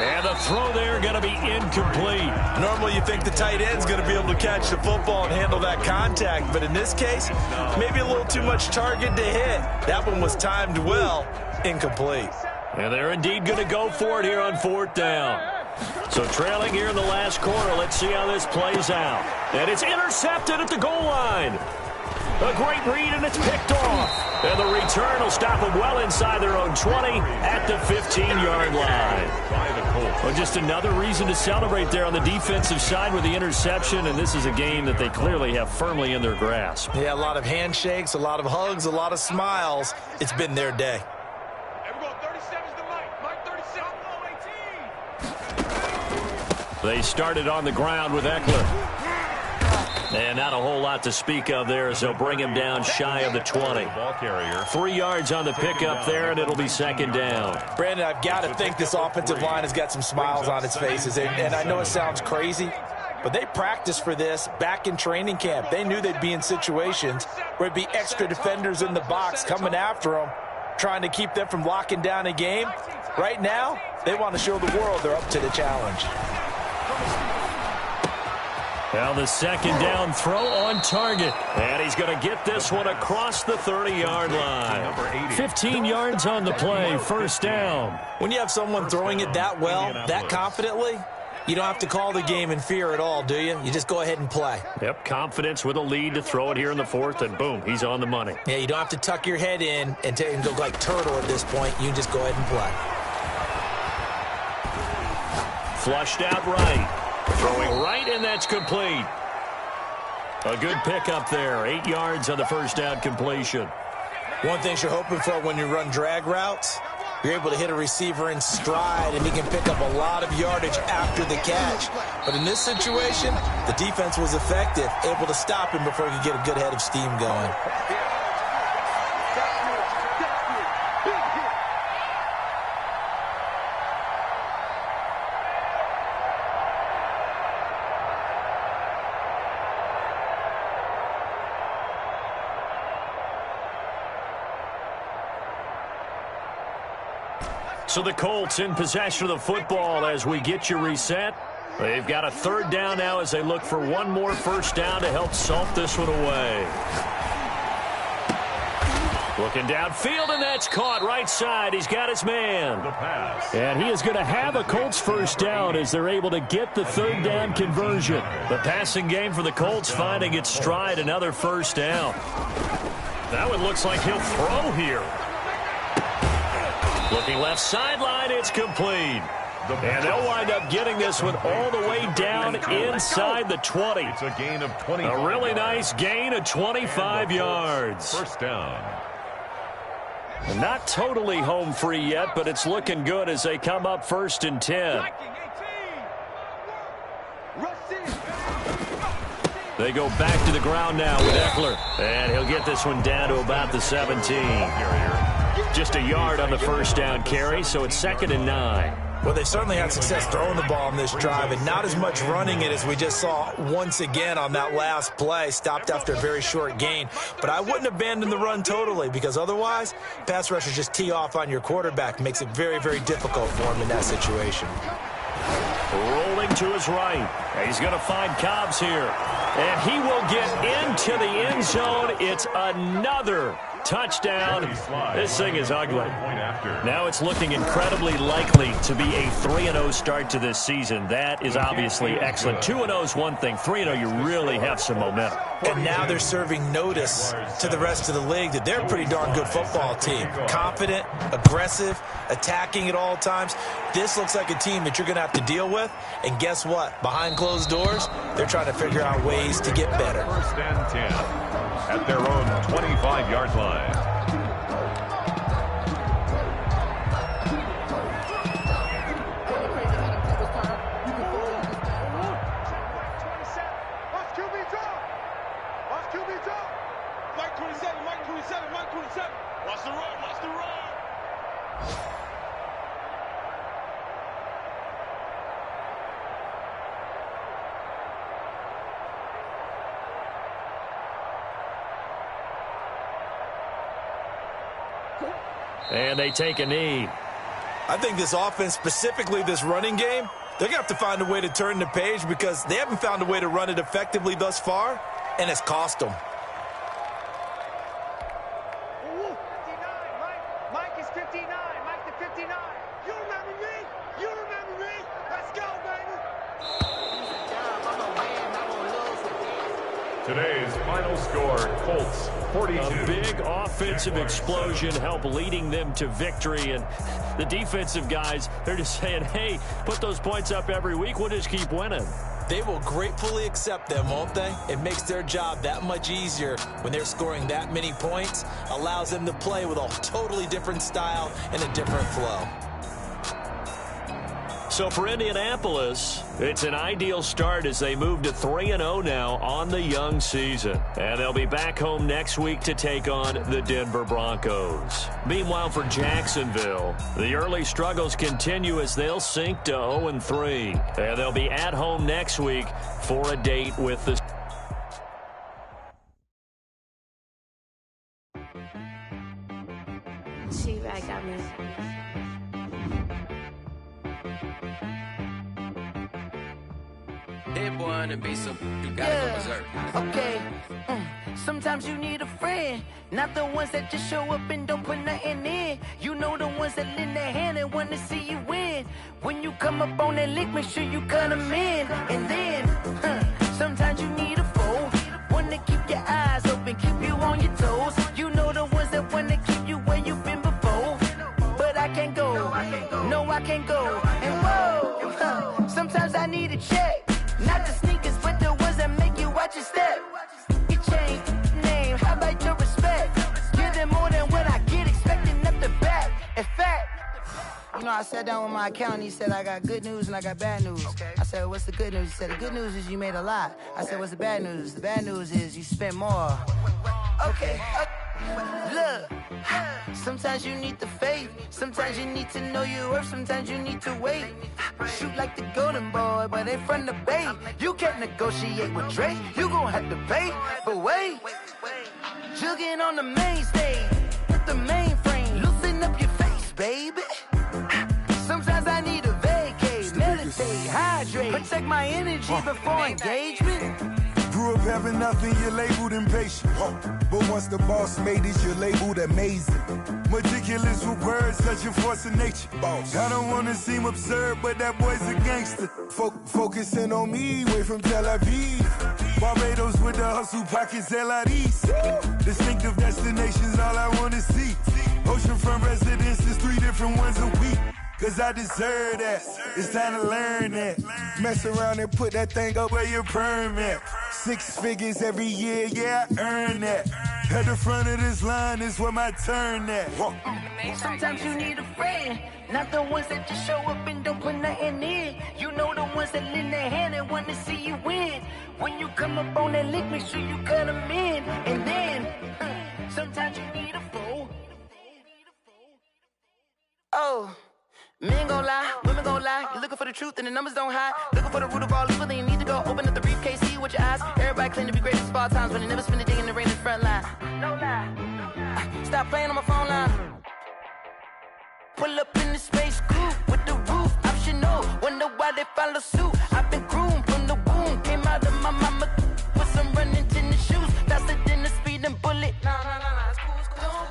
And the throw there going to be incomplete. Normally you think the tight end's going to be able to catch the football and handle that contact, but in this case, maybe a little too much target to hit. That one was timed well, incomplete. And they're indeed going to go for it here on fourth down. So trailing here in the last quarter, let's see how this plays out. And it's intercepted at the goal line. A great read, and it's picked off. And the return will stop them well inside their own 20 at the 15-yard line. Well, just another reason to celebrate there on the defensive side with the interception, and this is a game that they clearly have firmly in their grasp. Yeah, a lot of handshakes, a lot of hugs, a lot of smiles. It's been their day. They started on the ground with Eckler. And not a whole lot to speak of there as they'll bring him down shy of the 20. 3 yards on the pickup there, and it'll be second down. Brandon, I've got to think this offensive line has got some smiles on its faces. And I know it sounds crazy, but they practiced for this back in training camp. They knew they'd be in situations where it'd be extra defenders in the box coming after them, trying to keep them from locking down a game. Right now, they want to show the world they're up to the challenge. Now the second down throw on target. And he's going to get this one across the 30-yard line. 15 yards on the play, first down. When you have someone throwing it that well, that confidently, you don't have to call the game in fear at all, do you? You just go ahead and play. Yep, confidence with a lead to throw it here in the fourth, and boom, he's on the money. Yeah, you don't have to tuck your head in and go like turtle at this point. You can just go ahead and play. Flushed out right. Throwing right, and that's complete. A good pickup there. 8 yards on the first down completion. One thing you're hoping for when you run drag routes, you're able to hit a receiver in stride, and he can pick up a lot of yardage after the catch. But in this situation, the defense was effective, able to stop him before he could get a good head of steam going. So the Colts in possession of the football as we get you reset. They've got a third down now as they look for one more first down to help salt this one away. Looking downfield, and that's caught right side. He's got his man. And he is going to have a Colts first down as they're able to get the third down conversion. The passing game for the Colts finding its stride, another first down. That one looks like he'll throw here. Looking left sideline, it's complete. And they'll wind up getting this one all the way down inside the 20. It's a gain of 20. A really nice gain of 25 yards. First down. Not totally home free yet, but it's looking good as they come up first and 10. They go back to the ground now with Eckler. And he'll get this one down to about the 17. Just a yard on the first down carry, so it's second and 9. Well, they certainly had success throwing the ball on this drive, and not as much running it as we just saw once again on that last play. Stopped after a very short gain. But I wouldn't abandon the run totally, because otherwise, pass rushers just tee off on your quarterback. Makes it very, very difficult for him in that situation. Rolling to his right. He's going to find Cobbs here. And he will get into the end zone. It's another Touchdown. This thing is ugly. Now it's looking incredibly likely to be a 3-0 start to this season. That is obviously excellent. 2-0 is one thing. 3-0, you really have some momentum. And now they're serving notice to the rest of the league that they're a pretty darn good football team. Confident, aggressive, attacking at all times. This looks like a team that you're going to have to deal with. And guess what? Behind closed doors, they're trying to figure out ways to get better. First and 10 at their own 25-yard line. Watch the run, watch the run. And they take a knee. I think this offense, specifically this running game, they're going to have to find a way to turn the page because they haven't found a way to run it effectively thus far, and it's cost them. Mike is 59. Mike the 59. You remember me? You remember me? Let's go, baby. Today's final score, Colts 42. A big offensive explosion helped leading them to victory. And the defensive guys, they're just saying, hey, put those points up every week. We'll just keep winning. They will gratefully accept them, won't they? It makes their job that much easier when they're scoring that many points. Allows them to play with a totally different style and a different flow. So for Indianapolis, it's an ideal start as they move to 3-0 now on the young season. And they'll be back home next week to take on the Denver Broncos. Meanwhile, for Jacksonville, the early struggles continue as they'll sink to 0-3. And they'll be at home next week for a date with the... She-Rag got me. Hit one and be some, you gotta go berserk. Okay. Sometimes you need a friend, not the ones that just show up and don't put nothing in. You know the ones that lend their hand and want to see you win. When you come up on that lick, make sure you cut them in. And then, sometimes you need a foe, one to keep your eyes open, keep you on your toes. You know the ones that want to keep you where you've been before. But I can't go, no I can't go. And whoa, sometimes I need a check. Not the sneakers, but the ones that make you watch your step. You change name, how about your respect? Give them more than what I get, expecting up the back. In fact, you know, I sat down with my accountant, he said, I got good news and I got bad news. I said, what's the good news? He said, the good news is you made a lot. I said, what's the bad news? The bad news is you spent more. Okay. Look, sometimes you need the faith, sometimes you need to know your worth, sometimes you need to wait. Shoot like the golden boy, but they from the bay. You can't negotiate with Drake, you gon' have to pay. But wait, jugging on the main stage with the mainframe, loosen up your face, baby. Sometimes I need a vacate, meditate, hydrate, protect my energy before engagement. Grew up having nothing, you're labeled impatient. But once the boss made it, you're labeled amazing. Meticulous with words, such a force of nature. I don't want to seem absurd, but that boy's a gangster. Focusing on me, way from Tel Aviv. Barbados with the hustle pockets, LIDs. Distinctive destinations, all I want to see. Oceanfront residences, 3 different ones a week. Cause I deserve that, it's time to learn that. Mess around and put that thing up where your permit. 6 figures every year, yeah, I earn that. At the front of this line is where my turn at. Sometimes you need a friend, not the ones that just show up and don't put nothing in. You know the ones that lend their hand and want to see you win. When you come up on that lick, make sure you cut them in. And then, sometimes you need a foe. Oh. Men gon' lie, women gon' lie. You're looking for the truth and the numbers don't hide. Looking for the root of all evil, then you need to go open up the briefcase, see with your eyes. Everybody claim to be greatest of all times, but they never spend a day in the rain in the front line. No lie. Stop playing on my phone line. Pull up in the space coupe with the roof optional. Wonder why they follow suit. I've been groomed from the womb. Came out of my mama with some running tennis shoes. Faster than the speeding bullet. Nah, it's cool, it's cool.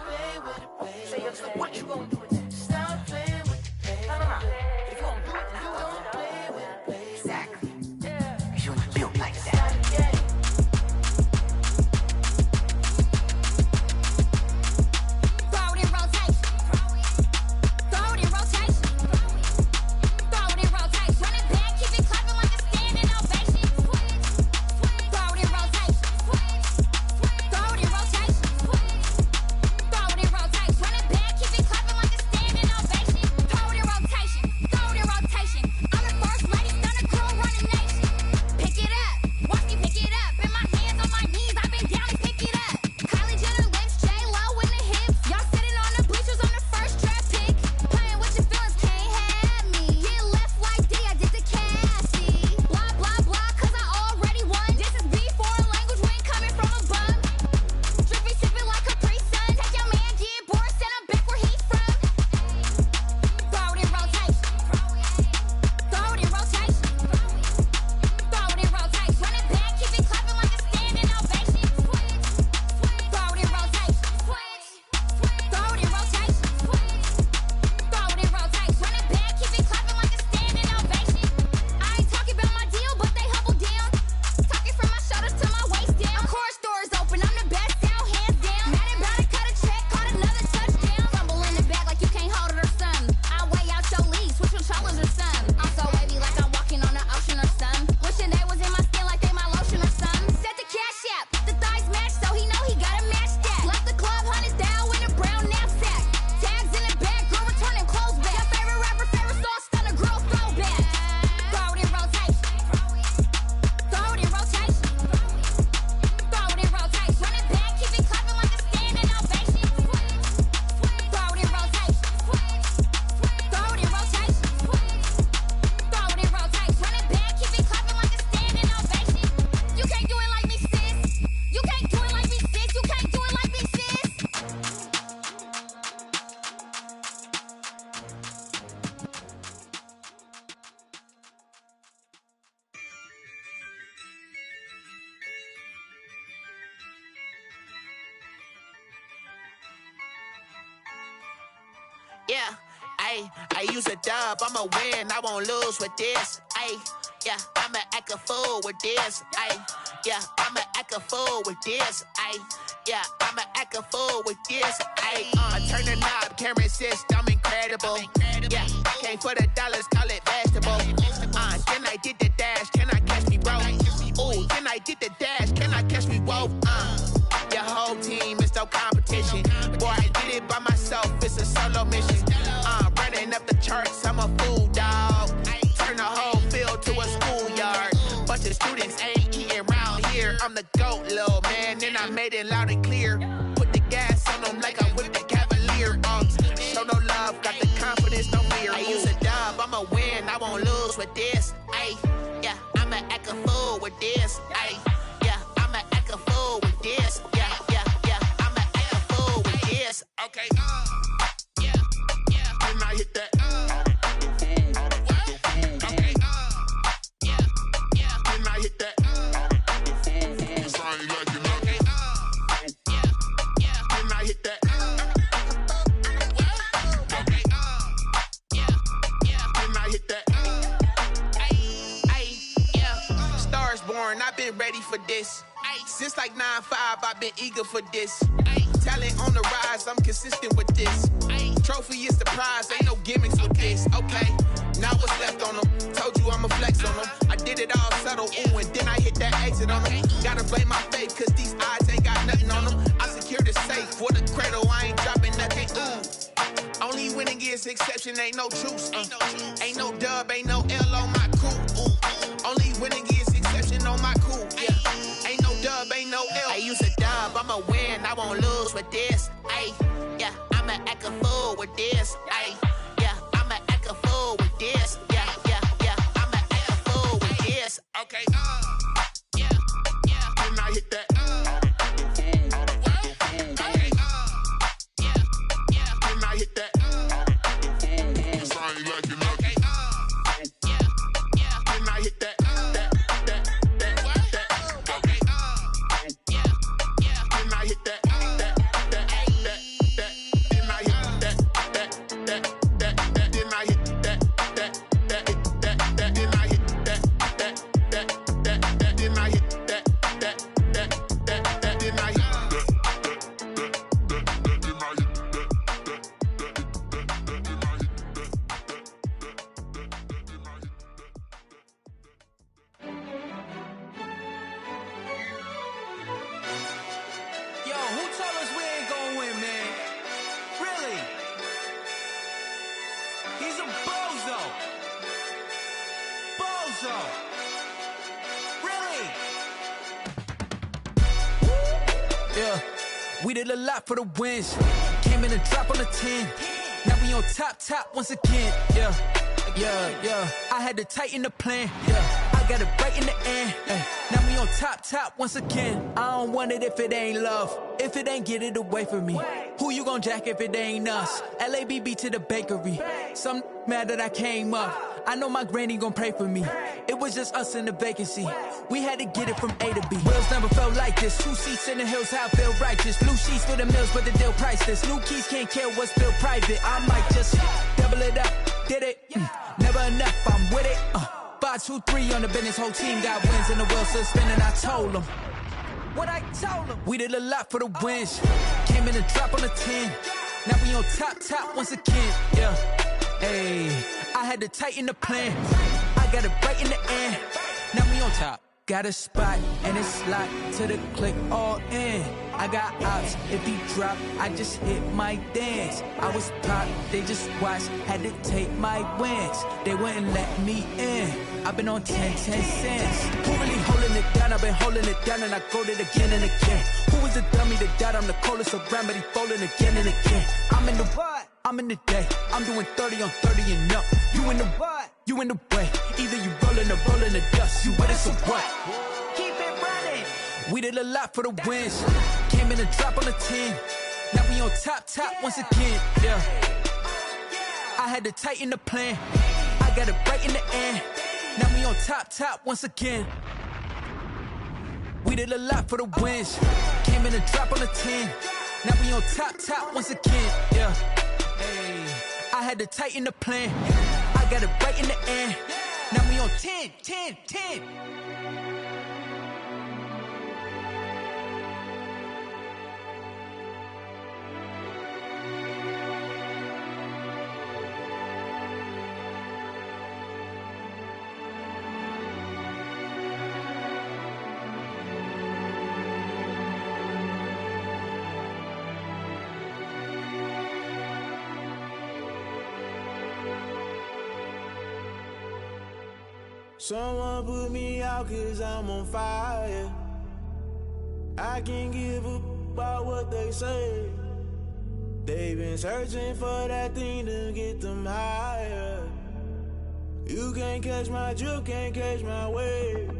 yeah. I use a dub, I'ma win, I won't lose with this. Yeah, I'ma act a fool with this. Yeah, I'ma act a fool with this. Yeah, I'ma act a fool with this. I turn the knob, can't resist, I'm incredible. Yeah, came for the dollars, call it vegetable. Then I did the dash, can I catch me, bro? Ooh, then I did the dash, can I catch me, whoa? Your whole team is no competition. Boy, I did it by myself, it's a solo mission. Running up the charts, I'm a fool, dog. Turn the whole field to a schoolyard. Bunch of students ain't eating round here. I'm the GOAT, little man, and I made it loud and clear. Put the gas on them like I'm with the Cavalier. Show no love, got the confidence, no fear. I use a dub, I'ma win, I won't lose with this. Yeah, I'ma act a fool with this. Yeah, I'ma act a fool with this. Yeah, I'ma act a fool with this. Okay, yeah, and I hit that. Okay, yeah, and I hit that. Sorry, like you know. Okay, yeah, and I hit that. Okay, yeah, and I hit that. Yeah, stars born, I've been ready for this. Since like 9-5, I've been eager for this. Talent on the rise, I'm consistent with this. Trophy is the prize, ain't no gimmicks with this. Okay, now what's left on them? Told you I'ma flex on them. I did it all subtle, ooh, and then I hit that exit on them. Gotta blame my faith, cause these eyes ain't got nothing on them. I secured the safe for the cradle, I ain't dropping nothing, ooh. Only winning is exception, ain't no truce. Ain't no dub, ain't no L on my crew. Only winning is exception on my crew, yeah. Ain't no dub, ain't no L. I use a dub, I'ma win, I won't lose with this. Yeah, I'ma act a fool with this. Yeah, I'ma act a fool with this. Yeah, I'ma act a fool with this. Okay, yeah, and I hit that. Okay, yeah, and I hit that. Sorry, like you know. Okay, yeah, and I hit that. We did a lot for the wins. Came in a drop on the 10. Now we on top once again. Yeah. I had to tighten the plan. Yeah. I got it right in the end. Now we on top once again. I don't want it if it ain't love. If it ain't, get it away from me. Who you gon' jack if it ain't us? LABB to the bakery. Some mad that I came up. I know my granny gon' pray for me. It was just us in the vacancy. We had to get it from A to B. Wheels never felt like this. 2 seats in the hills, how I feel righteous. Blue sheets for the mills, but the deal priceless. New keys can't care what's still private. I might just double it up. Did it? Never enough, I'm with it. 5, 2, 3 on the business. Whole team got wins and the wheels still spinning. I told them what I told them. We did a lot for the wins. Came in a drop on the 10. Now we on top once again. Yeah. Hey, I had to tighten the plan. I got it right in the end. Now we on top. Got a spot and it's locked to the click all in. I got ops, if he drop, I just hit my dance. I was pop, they just watched, had to take my wins. They wouldn't let me in. I've been on 10 cents. Who really holding it down? I've been holding it down and I go it again and again. Who was the dummy that died? I'm the coldest around, but he folding again and again. I'm in the what? I'm in the day. I'm doing 30 on 30 and up. You in the what? You in the way. Either you rolling or rolling the dust. You with us or what? Keep it running. We did a lot for the wins. Came in a drop on the 10. Now we on top once again. Yeah. I had to tighten the plan. I got it right in the end. Now we on top once again. We did a lot for the wins. Came in a drop on the 10. Now we on top once again. Yeah. Hey, I had to tighten the plan. I got it right in the end. Now we on 10, 10, 10. Someone put me out 'cause I'm on fire. I can't give a about what they say. They've been searching for that thing to get them higher. You can't catch my drift, can't catch my wave.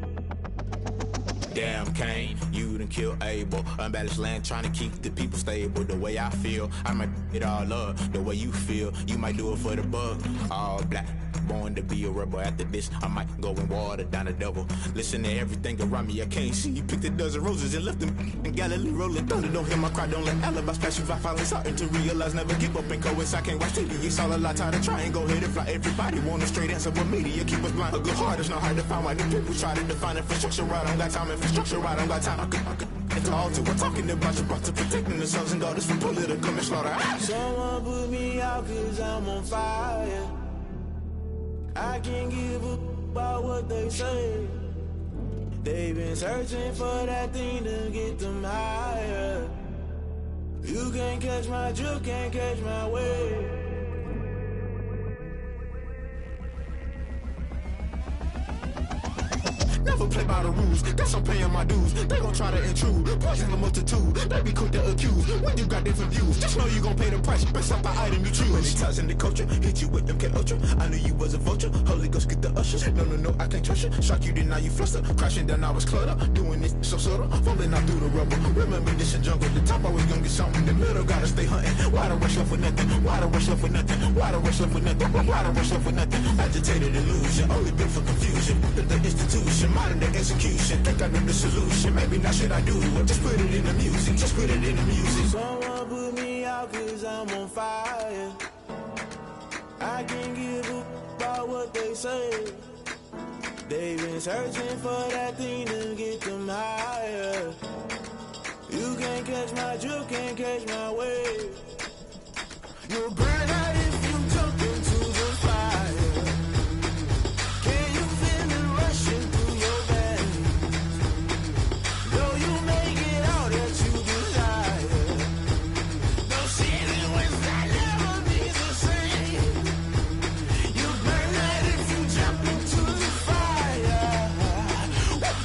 Damn Kane, you done killed Abel. Unbalanced land trying to keep the people stable. The way I feel, I might it all up. The way you feel, you might do it for the bug. All black, born to be a rebel. After this, I might go and water down the devil. Listen to everything around me, I can't see. You picked a dozen roses and left them in Galilee rolling thunder. Don't hear my cry, don't let alibis pass you. I finally starting to realize, never give up and coincide. I can't watch TV, it's all a lot. Tired of trying, go ahead and fly. Everybody want a straight answer, but media keep us blind. A good heart is not hard to find. Why the people try to define infrastructure right? I don't got time, infrastructure right? I don't got time. I could it's all to we're talking about you, brought to protecting the sons and daughters from political and slaughter. Someone put me out 'cause I'm on fire. I can't give a about what they say. They've been searching for that thing to get them higher. You can't catch my drift, can't catch my wave. Never play by the rules, guess I'm paying my dues. They gon' try to intrude, poison the multitude. They be quick to accuse, when you got different views. Just know you gon' pay the price, based off the item you choose. Many times in the culture, hit you with them K-Ultra. I knew you was a vulture, Holy Ghost get the ushers. No, I can't trust you. Shock you, then now you fluster. Crashing down, I was cluttered. Doing this so subtle, falling out through the rubble. Remember this a jungle, the top always gonna get something. In the middle, gotta stay hunting. Why the rush left with nothing? Why the rush left with nothing? Why the rush left with nothing? Why the rush left with nothing? Agitated illusion, only built for confusion. The institution, modern day execution. Think I know the solution, maybe not should I do it. Just put it in the music, just put it in the music. Someone put me out 'cause I'm on fire. I can't give a about what they say. They've been searching for that thing to get them higher. You can't catch my drift, can't catch my wave. You'll burn out if you jump into the fire. Can you feel it rushing through your veins? Though you make it all that you desire. No ceiling was that never be the same. You burn out if you jump into the fire.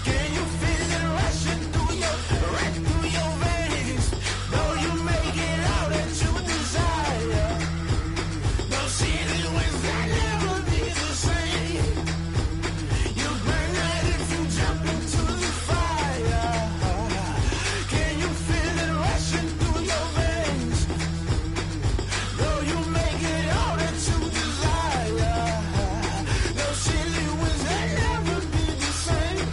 Can you feel it rushing through your veins? Though you make it all that you desire. No ceiling was that never be the same. You burn out if you jump into the fire. Can you feel it rushing through your veins? Though you make it all that you desire. No ceiling was that never be the same.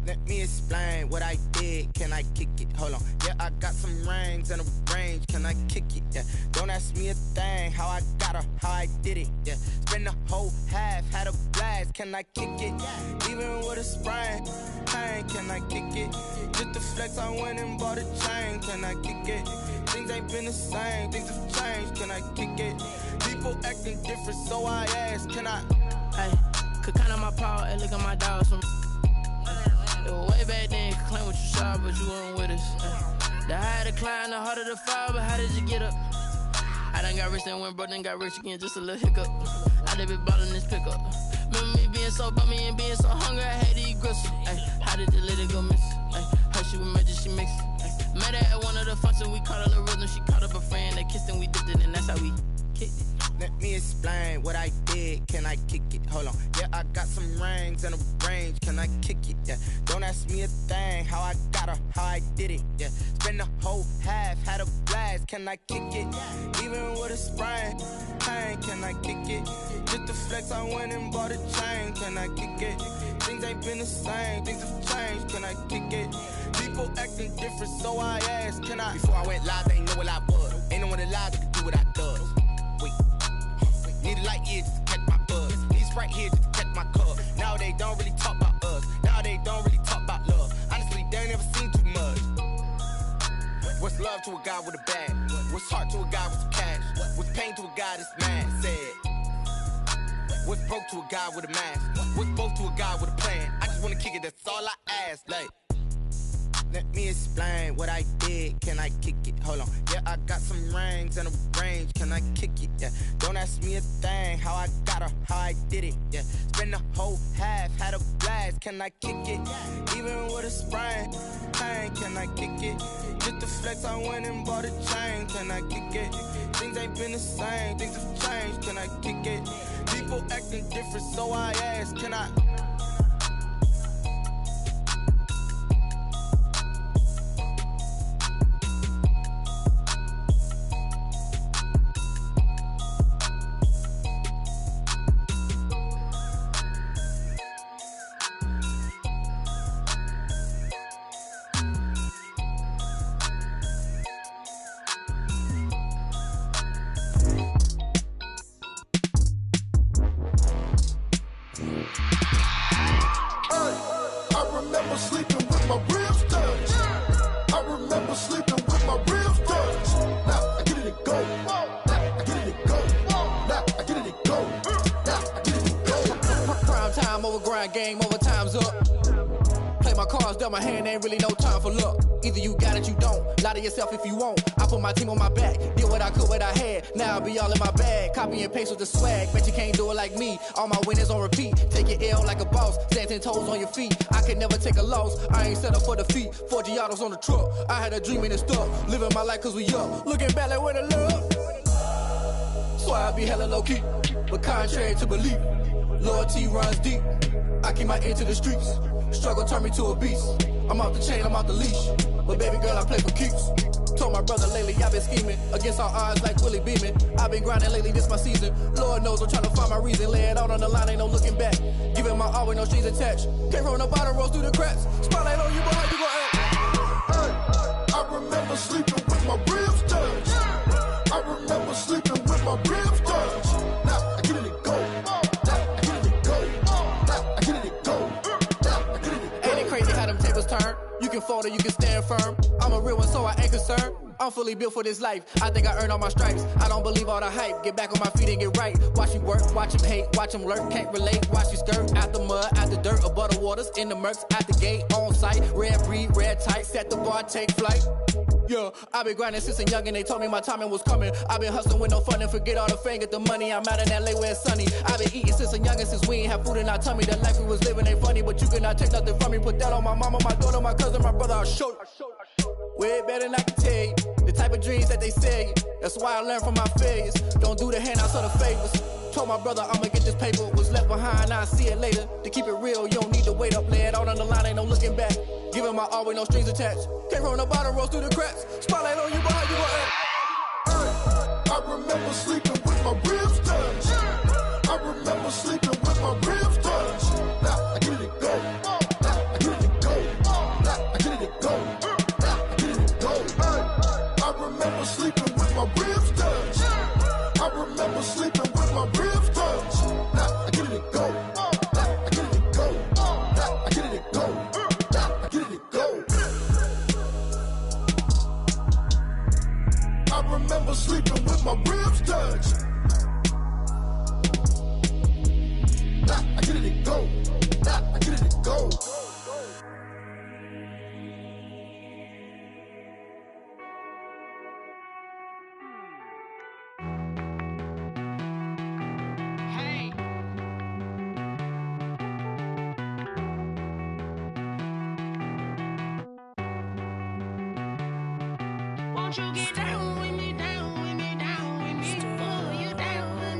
Let me explain what I did. Can I kick it? Hold on. Yeah, I got some rings and a range. Can I kick it? Yeah. Don't ask me a thing. How I got her, how I did it. Yeah. Spend the whole half, had a blast. Can I kick it? Even with a sprain. Hey, can I kick it? Just to flex, I went and bought a chain. Can I kick it? Things ain't been the same. Things have changed. Can I kick it? People acting different, so I ask. Can I? Hey, could count on my power and look at my dogs from. It was way back then, could claim what you saw, but you weren't with us. The higher the climb, the harder the fall, but how did you get up? I done got rich, then went broke, then got rich again, just a little hiccup. I done been ballin' this pickup. Remember me being so bummy and being so hungry, I had to eat gristle. Ay, how did the lady go miss? Ay, her she was magic, she mixed. Ay, met her at one of the functions, we caught her little rhythm, she caught up a friend, they kissed and we dipped it, and that's how we kicked it. Let me explain what I did. Can I kick it? Hold on. Yeah, I got some rings and a range. Can I kick it? Yeah. Don't ask me a thing. How I got her, how I did it. Yeah. Spend the whole half, had a blast. Can I kick it? Even with a sprain, pain. Can I kick it? Just to flex, I went and bought a chain. Can I kick it? Things ain't been the same. Things have changed. Can I kick it? People acting different, so I asked. Can I? Before I went live, they ain't know what I was. Ain't no one alive that could do what I does. Need a light year just to catch my buzz. Need Sprite here just to catch my cup. Now they don't really talk about us. Now they don't really talk about love. Honestly, they ain't never seen too much. What's love to a guy with a bag? What's heart to a guy with some cash? What's pain to a guy that's mad? Said. What's broke to a guy with a mask? What's both to a guy with a plan? I just wanna kick it, that's all I ask. Like, let me explain what I did. Can I kick it? Hold on. Yeah, I got some rings and a range. Can I kick it? Yeah. Don't ask me a thing. How I got her, how I did it. Yeah. Spend the whole half, had a blast. Can I kick it? Even with a sprain, pain. Can I kick it? Just to flex, I went and bought a chain. Can I kick it? Things ain't been the same. Things have changed. Can I kick it? People acting different, so I ask. Can I? Game over, time's up. Play my cards, dealt my hand, ain't really no time for luck. Either you got it, you don't. Lie to yourself if you won't. I put my team on my back, did what I could, what I had. Now I'll be all in my bag. Copy and paste with the swag. Bet you can't do it like me. All my winners on repeat. Take your L like a boss. Stand 10 toes on your feet. I can never take a loss. I ain't set up for defeat. 4 Giottos on the truck. I had a dream and it stuck. Living my life cause we up. Looking back like where the love. So I be hella low key. But contrary to belief, loyalty runs deep. I keep my ear to the streets. Struggle turned me to a beast. I'm off the chain, I'm off the leash. But baby girl, I play for keeps. Told my brother lately, I've been scheming. Against all odds like Willie Beeman. I've been grinding lately, this my season. Lord knows I'm trying to find my reason. Lay it out on the line, ain't no looking back. Giving my all with no strings attached. Came from the bottom, rose through the cracks. Spotlight on you, but how you gon' act? Hey, I remember sleeping with my ribs touched. I remember sleeping with my ribs touched. Now I get it and go. Turn. You can fold or you can stand firm. I'm a real one, so I ain't concerned. I'm fully built for this life. I think I earned all my stripes. I don't believe all the hype. Get back on my feet and get right. Watch him work, watch him hate, watch him lurk. Can't relate, watch you skirt. Out the mud, out the dirt, above the waters, in the murks, out the gate, on site. Red breed, red tight, set the bar, take flight. Yeah, I've been grinding since a young and they told me my timing was coming. I've been hustling with no fun and forget all the fame, get the money. I'm out in LA where it's sunny. I've been eating since a young and since we ain't have food in our tummy. The life we was living ain't funny, but you cannot take nothing from me. Put that on my mama, my daughter, my cousin, my brother, I'll show you. Way better than I can tell you. The type of dreams that they sell you. That's why I learned from my failures. Don't do the handouts or the favors. Told my brother I'ma get this paper. Was left behind, I'll see it later. To keep it real, you don't need to wait up. Lay it out on the line, ain't no looking back. Giving my all with no strings attached. Came from the bottom, rose through the cracks. Spotlight on you, but how you gon' act? Hey, I remember sleeping with my ribs touched. I remember sleeping with my ribs touched. Now I get it and go. Now I get it and go. Now I get it and go. Now I get it and go. Hey, I remember sleeping with my ribs touched. I remember sleeping with my ribs touched. Now I get it and go. Now I get it and go. Now I get it and go. Now I get it and go. I remember sleeping with my ribs touched. Now I get it and go. Now I get it and go. Won't you get down with me, down with me, down with me? Pull you down with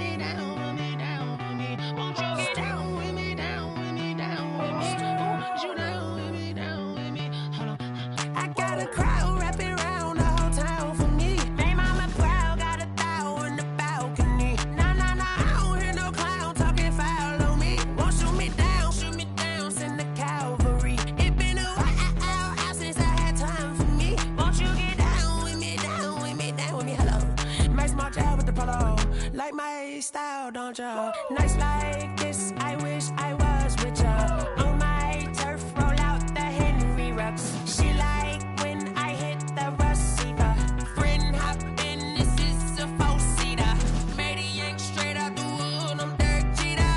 march out with the polo. Like my style, don't ya? Nights like this, I wish I was with ya. On my turf, roll out the Henry rocks. She like when I hit the receiver. Friend hop in, this is a four-seater. Made a yank straight out the wood, I'm Derek Jeter.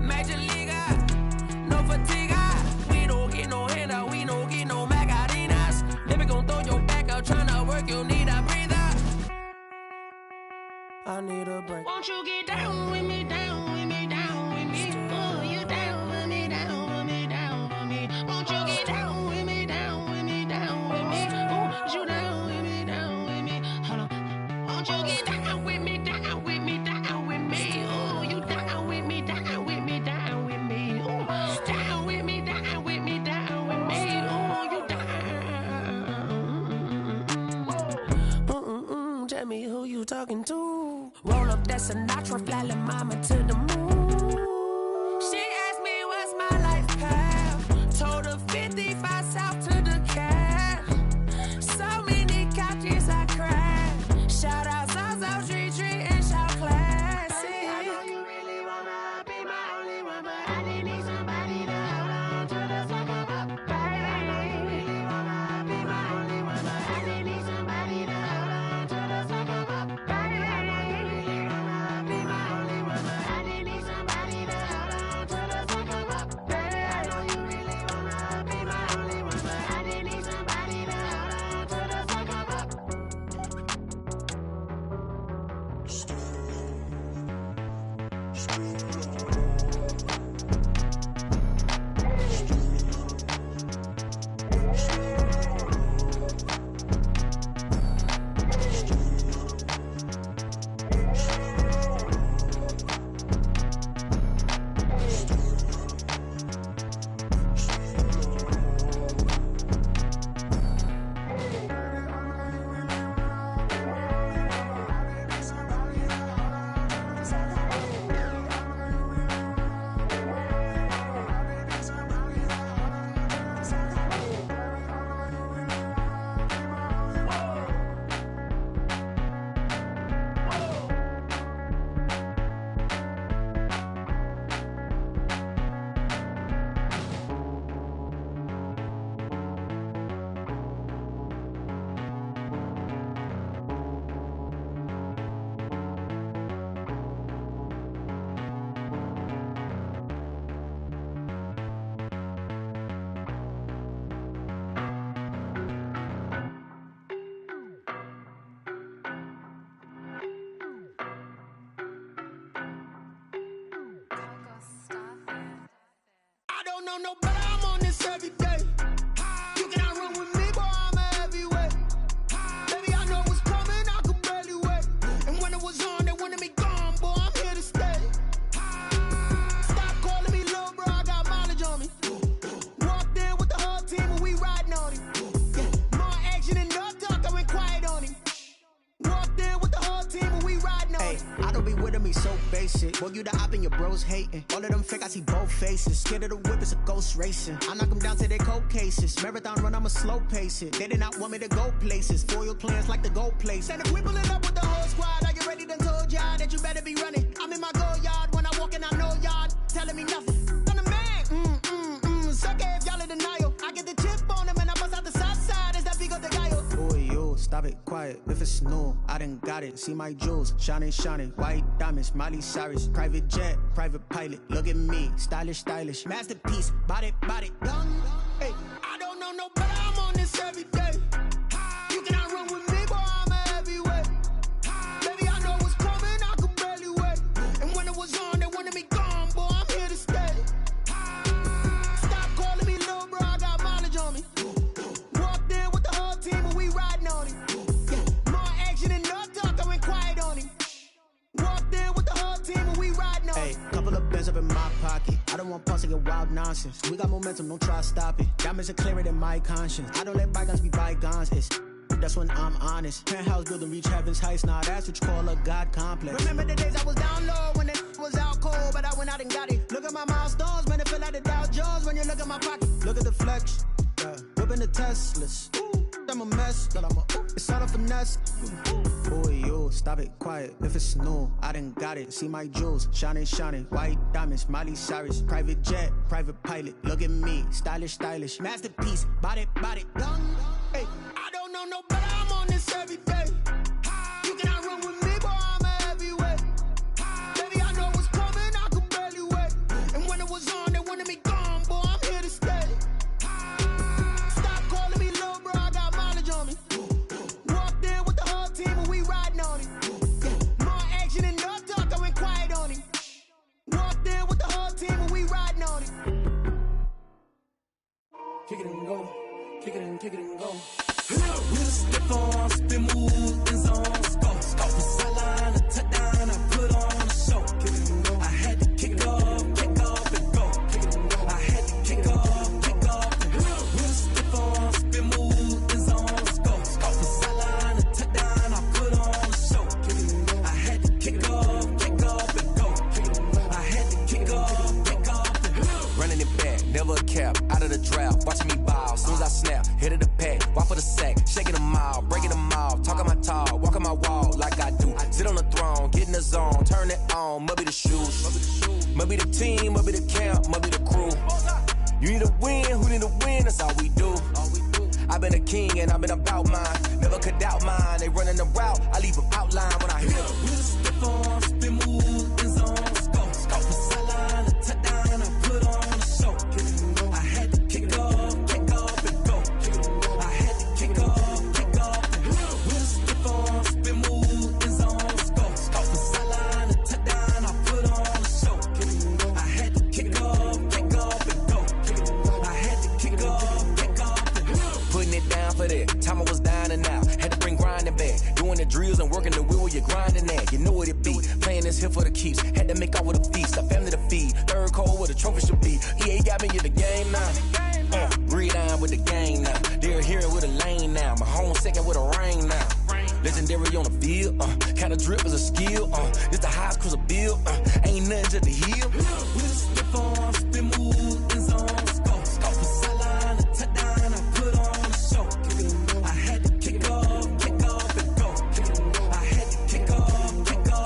Major leaguer, no fatigue. We don't get no handout, we don't get no Magarinas. Never gon' throw your back out, tryna work, you need a breather. I need a break. Won't you get down with me, down with me, down with me? Oh, you down with me, down with me, down with me. Won't you get down with me, down with me, down with me? Oh, you down with me, down with me? Hold on. Won't you get down with me, down with me, down with me? Oh, you down with me, down with me, down with me? Oh, down with me, down with me, down with me? Oh, you down. Tell me who you talking to. Roll up that Sinatra, fly la mama to the moon. She asked me what's my life path. Told her 55 south to the cab. So many couches I cried. Shout out South Street and shout classy. I know you really wanna be my only one, but I didn't need somebody to hold on to the second up. I know you really wanna be my only one, but I didn't need somebody to hold on to the second up. No, but I'm on this every day. You cannot run with me, boy, I'm a heavyweight. Baby, I know what's coming, I could barely wait. And when it was on, they wanted me gone, boy, I'm here to stay. Stop calling me little bro, I got mileage on me. Walked in with the whole team and we riding on him. Yeah, more action and no talk, I went quiet on him. Walked in with the whole team and we riding on him. I don't be with me so basic. Boy, you the op and your bros hating. All of them fake, I see both faces. Scared of the whip, it's a ghost racing. I knock them down to their cold cases. Marathon run, I'ma slow pace it. They did not want me to go places. Foil plans like the gold place. And if we pulling up with the whole squad, are you ready? Done told y'all that you better be running. I'm in my go yard. When I walk in, I know y'all telling me nothing. I'm the man. Suck it if y'all in denial. I get the chip on them and I bust out the south side. Is that Vigo de Gallo? Boy, yo, stop it, quiet. If it's new, I done got it. See my jewels, shining, shining. White diamonds, Miley Cyrus. Private jet, private pilot. Look at me, stylish, stylish. Masterpiece, body, young. Hey, I don't know no better, I'm on this every day. You cannot run with me, boy, I'm a heavyweight. Baby, I know what's coming, I could barely wait. And when it was on, they wanted me gone, boy, I'm here to stay. Stop calling me little bro, I got mileage on me. Walked in with the whole team and we riding on him. Yeah, more action and no talk, I went quiet on him. Walked in with the whole team and we riding on him. Hey, couple of bands up in my pocket. I don't want pause to get wild nonsense. We got momentum, don't try to stop it. Diamonds are clearer than my conscience. I don't let bygones be bygones. It's that's when I'm honest. Penthouse building reach heaven's heights. Now that's what you call a God complex. Remember the days I was down low when it was out cold, but I went out and got it. Look at my milestones, man, it feel like the Dow Jones when you look at my pocket. Look at the flex, yeah. Whipping the Teslas. I'm a mess, but it's all a finesse. Boy, yo, stop it, quiet. If it's new, I done got it. See my jewels, shining, shining. White diamonds, Miley Cyrus. Private jet, private pilot. Look at me, stylish, stylish. Masterpiece, body, body. Hey, I don't know no better. I'm on this every day. You cannot run with me, boy. I'm a heavyweight. Baby, I know what's coming. I could barely wait. And when it was on, they wanted me gone, boy. I'm here to stay. Stop calling me low, bro. I got mileage on me. Walked in with the whole team and we riding on it. More action and no talk, I went quiet on it. Walked in with the whole team and we riding on it. Kick it and go. Kick it and go. Real stiff on, spin move, in zone, scope. Off the sideline, a touchdown, I put on a show. I had to kick off and go. I had to kick off and go. Real stiff on, spin move, in zone, scope. Off the sideline, a touchdown, I put on a show. I had to kick off and go. I had to kick off and go. Running it back, never a cap, out of the drought, watching me bow. Soon as I snap, hit of the pack, walk for the sack, shaking them out, breaking them out, talking my talk, walking my wall like I do. Sit on the throne, get in the zone, turn it on, must be the shoes, must be the team, must be the camp, must be the crew. You need a win, who need a win, that's all we do. I've been a king and I've been about mine, never could doubt mine. They running the route, I leave them outline when I hit them. Real stiff on, spin move, in zone, scope. Off the sideline, a touchdown, I put on a show. I had to kick off and go. I had to kick off and go. Real stiff on, spin move, in zone, scope. Off the sideline, a touchdown, I put on a show. I had to kick off and go. I had to kick off and go. Putting it down for that, time I was down and out, had to bring grinding back, doing the drills and working the wheel where you're grinding at, you know what it be, playing this here for the keeps, had to make off with a feast, a family to feed, third cold where the trophy should be, EA got me in the game now, breathe down with the game now, they're here with a lane now, my home second with a rain now, legendary on the field, kinda drip is a skill, it's the highest cruiser bill, ain't nothing to the hill. We'll step on, spin move, in zone, scope. Off the sideline, a touchdown, I put on a show. I had to kick off and go. I had to kick off and go.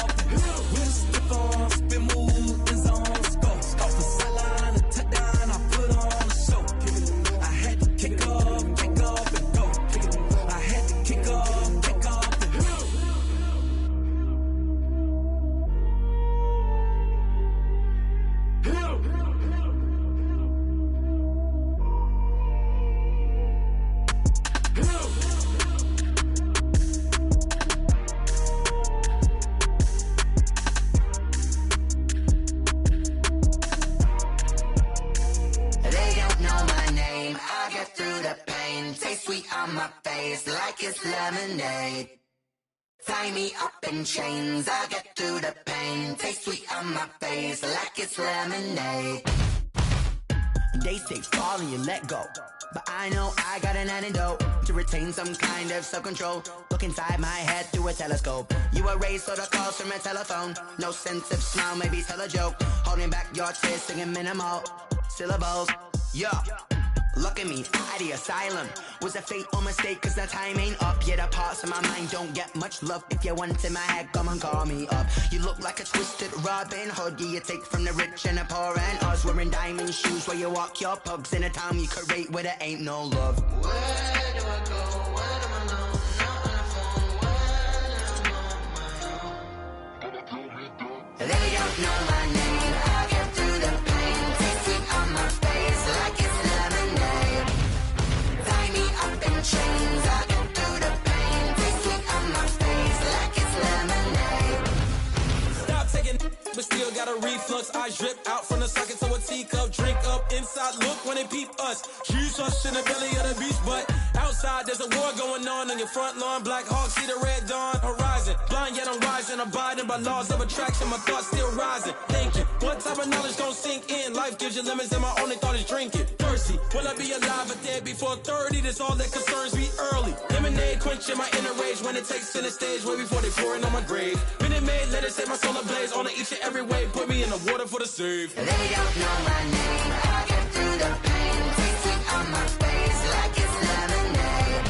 We'll step on, spin move, in zone, scope. Off the sideline, a touchdown, I put on a show. I had to kick off and go. I had to kick off and go. They don't know my name, I get through the pain. Taste sweet on my face like it's lemonade. Tie me up in chains, I get through the pain. Taste sweet on my face like it's lemonade. They say fall and you let go, but I know I got an antidote to retain some kind of self-control. Look inside my head through a telescope. You erase all the calls from a telephone. No sense of smile, maybe tell a joke. Holding back your tears, singing minimal syllables. Yo, look at me, out the asylum. Was a fate or mistake, cause the time ain't up. Yet the parts of my mind don't get much love. If you want in my head, come and call me up. You look like a twisted Robin Hood. Yeah, you take from the rich and the poor and us. Wearing diamond shoes where you walk your pugs in a town you create where there ain't no love. Where do I go? Where am I alone? Not on the phone. When I'm on my own. They don't know my name. I get through the pain. Taste sweet on my face like it's lemonade. Tie me up in chains. I get through the pain. Taste sweet on my face like it's lemonade. Stop taking, but still got a reflux. I drip out from the socket to a teacup. Drink up inside, look when they peep us. Jesus in the belly of the beast, but outside there's a war going on your front lawn. Black Hawk, see the red dawn horizon. Blind yet I'm rising, abiding by laws of attraction. My thoughts still rising, thinking what type of knowledge gon' sink in? Life gives you lemons and my only thought is drinking. Thirsty, will I be alive or dead before 30? That's all that concerns me early. Lemonade quenching my inner rage when it takes center stage way before they pouring on my grave. Minute Maid, let it set my soul ablaze on each and every way. Put me in the water for the save. They don't know my name. I get through the pain. Taste sweet on my face like it's lemonade.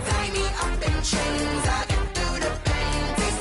Tie me up in chains. I get through the pain. Taste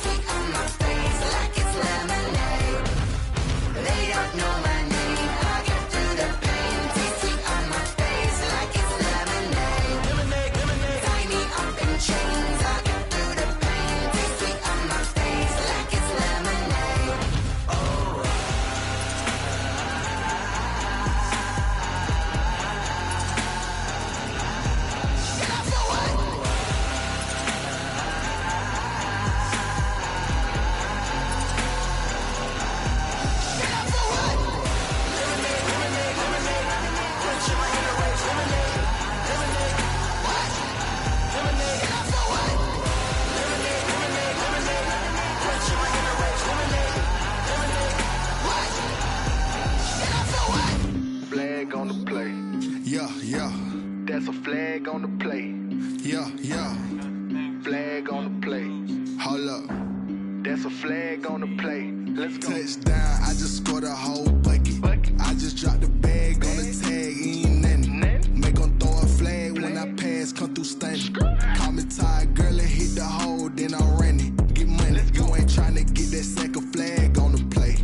That's a flag on the play. Let's go. Touchdown, I just scored a whole bucket. I just dropped the bag on the tag, ain't nothing. Make 'em throw a flag when I pass, come through stunning. Call me tired, girl, and hit the hole, then I'm running. Get money, you ain't tryna get that second flag on the play.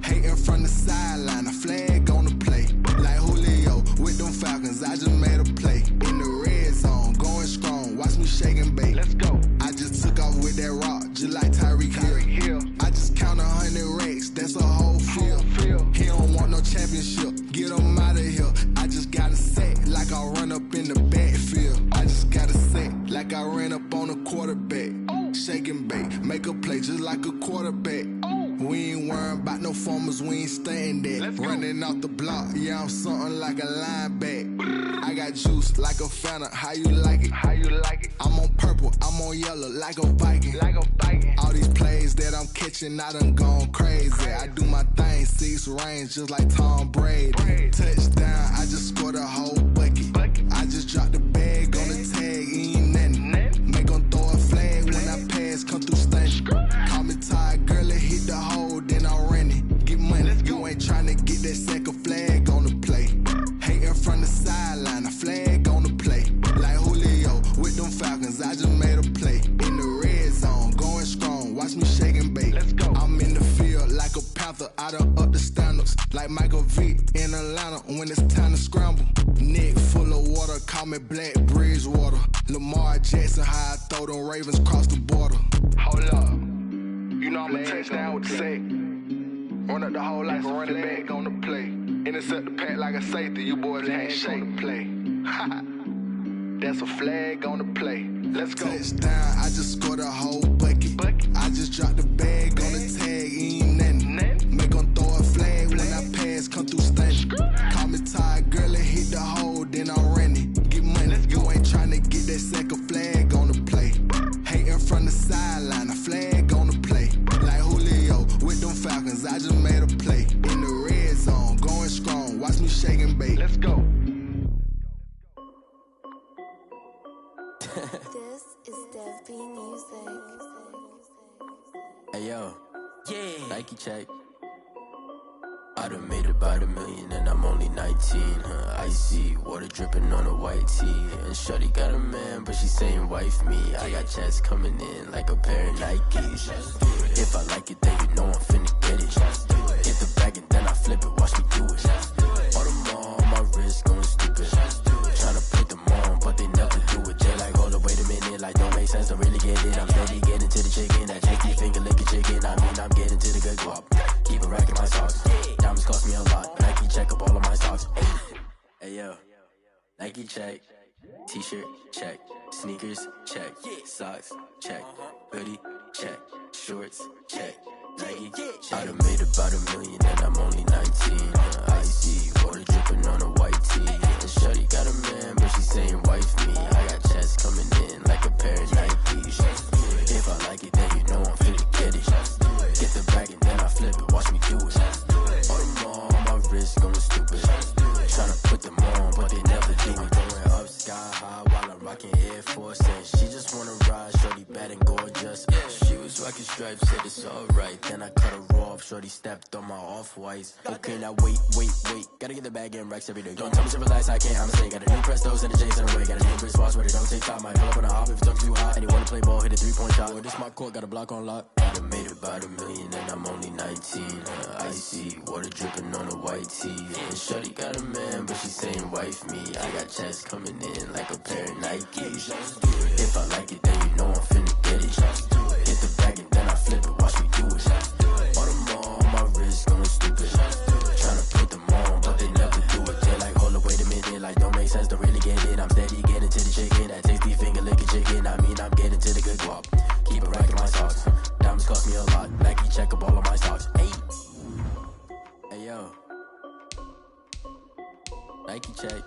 Hating from the sideline, a flag on the play. Like Julio with them Falcons, I just made a play. In the red zone, going strong, watch me shake and bake. Let's go. I just took off with that rock, just like Tyreek Hill. I just count 100 racks, that's a whole field. He don't want no championship, get him out of here. I just gotta set like I run up in the backfield. I just gotta set like I ran up on a quarterback. Shake and bake, make a play just like a quarterback. We ain't worrying about no formers, we ain't staying there. Running off the block, yeah, I'm something like a linebacker. I got juice like a Fanta, how you like it? How you like it? I'm on purple, I'm on yellow like a Viking. Like a Viking. All these plays that I'm catching, I done gone crazy. I do my thing, 6 range just like Tom Brady. Touchdown, I just scored a whole bucket. I just dropped the bag on the tag, ain't nothing. Make 'em throw a flag when I pass, come through stunning. Call me tired, girl, and hit the hole, then I'm running. Get money, you ain't tryna get that second flag on the play. Hating from the sideline, a flag on the play. Like Julio with them Falcons, I just made a play. In the red zone, going strong, watch me shake and bake. Let's go. I'm in the field like a Panther, I done up the standards. Like Michael Vick in Atlanta when it's time to scramble. Neck full of water, call me Black Bridgewater. Lamar Jackson, how I throw them Ravens cross the border. Hold up, you know I'm a touchdown with the sack. Run up the whole like a running back on the play. Intercept the pack like a safety, you boys ain't shake the play. That's a flag on the play. Let's go. Touchdown, I just scored a whole bucket. I just dropped the bag on the tag, ain't nothing. Make 'em throw a flag when I pass, come through stunning. Call me tired, girl, and hit the hole, then I'm running. Get money, you ain't tryna get that second flag on the play. Hating from the sideline, a flag on the play. Like Julio with them Falcons, I just made a play. In the red zone, going strong, watch me shake and bake. Let's go. This is Dev B Music. Hey yo, yeah. Nike check. I done made about $1 million and I'm only 19. Icy water dripping on a white tee. And shorty got a man, but she saying wife me. I got checks coming in like a pair of Nikes. If I like it, then you know I'm finna get it. Get the bag and then I flip it, watch me do it. All them on my wrist going stupid. Tryna put them on, but they never do it. They like, hold up, wait a minute, like don't make sense, don't really get it. I'm steady getting to the chicken, that chicky finger licking chicken. I mean, I'm getting to the good guap. Keep a rack in my socks. Diamonds cost me a lot. Nike check up all of my stocks. Hey yo, Nike check. T-shirt check. Sneakers check. Socks check. Hoodie check. Shorts check. Nike I done made about $1 million and I'm only 19. Icy water dripping on a white tee. And shorty got a man, but she saying wife me. I got checks coming in like a pair of Nikes. If I like it, then you know I'm finna get it. Get the bag and then I flip it, watch me do it. All them on my wrist going stupid. Tryna put them on, but they never do it. Going up sky high while I'm rocking Air Force. And she just wanna ride, shorty bad and gorgeous. She was rocking stripes, said it's alright. Then I cut her off, shorty stepped on my off-whites. Okay, now wait. Gotta get the bag and racks every day. Don't tell me to relax, I can't, I'ma say. Got a new Prestos and a J's in the way. Got a new Chris Foss, but it don't take time. Might pull up on a hop if it talks too hot. And you wanna play ball, hit a 3-point shot. Or this my court, got a block on lock. I done made about $1 million and I'm only 19. Icy water dripping on a white tee. And shorty got a man, but she saying wife me. I got checks coming in like a pair of Nikes. If I like it, then you know I'm finna get it. Hit the bag and then I flip it, watch me do it. All them on my wrist going stupid. Tryna put them on, but they never do it. They like, hold up, wait a minute, like don't make sense, don't really get it. I'm steady getting to the chicken, that tasty finger licking chicken. I mean, I'm getting to the good guap. Keep a rack in my socks. Diamonds cost me a lot. Nike check up all of my stocks. Hey yo, Nike check.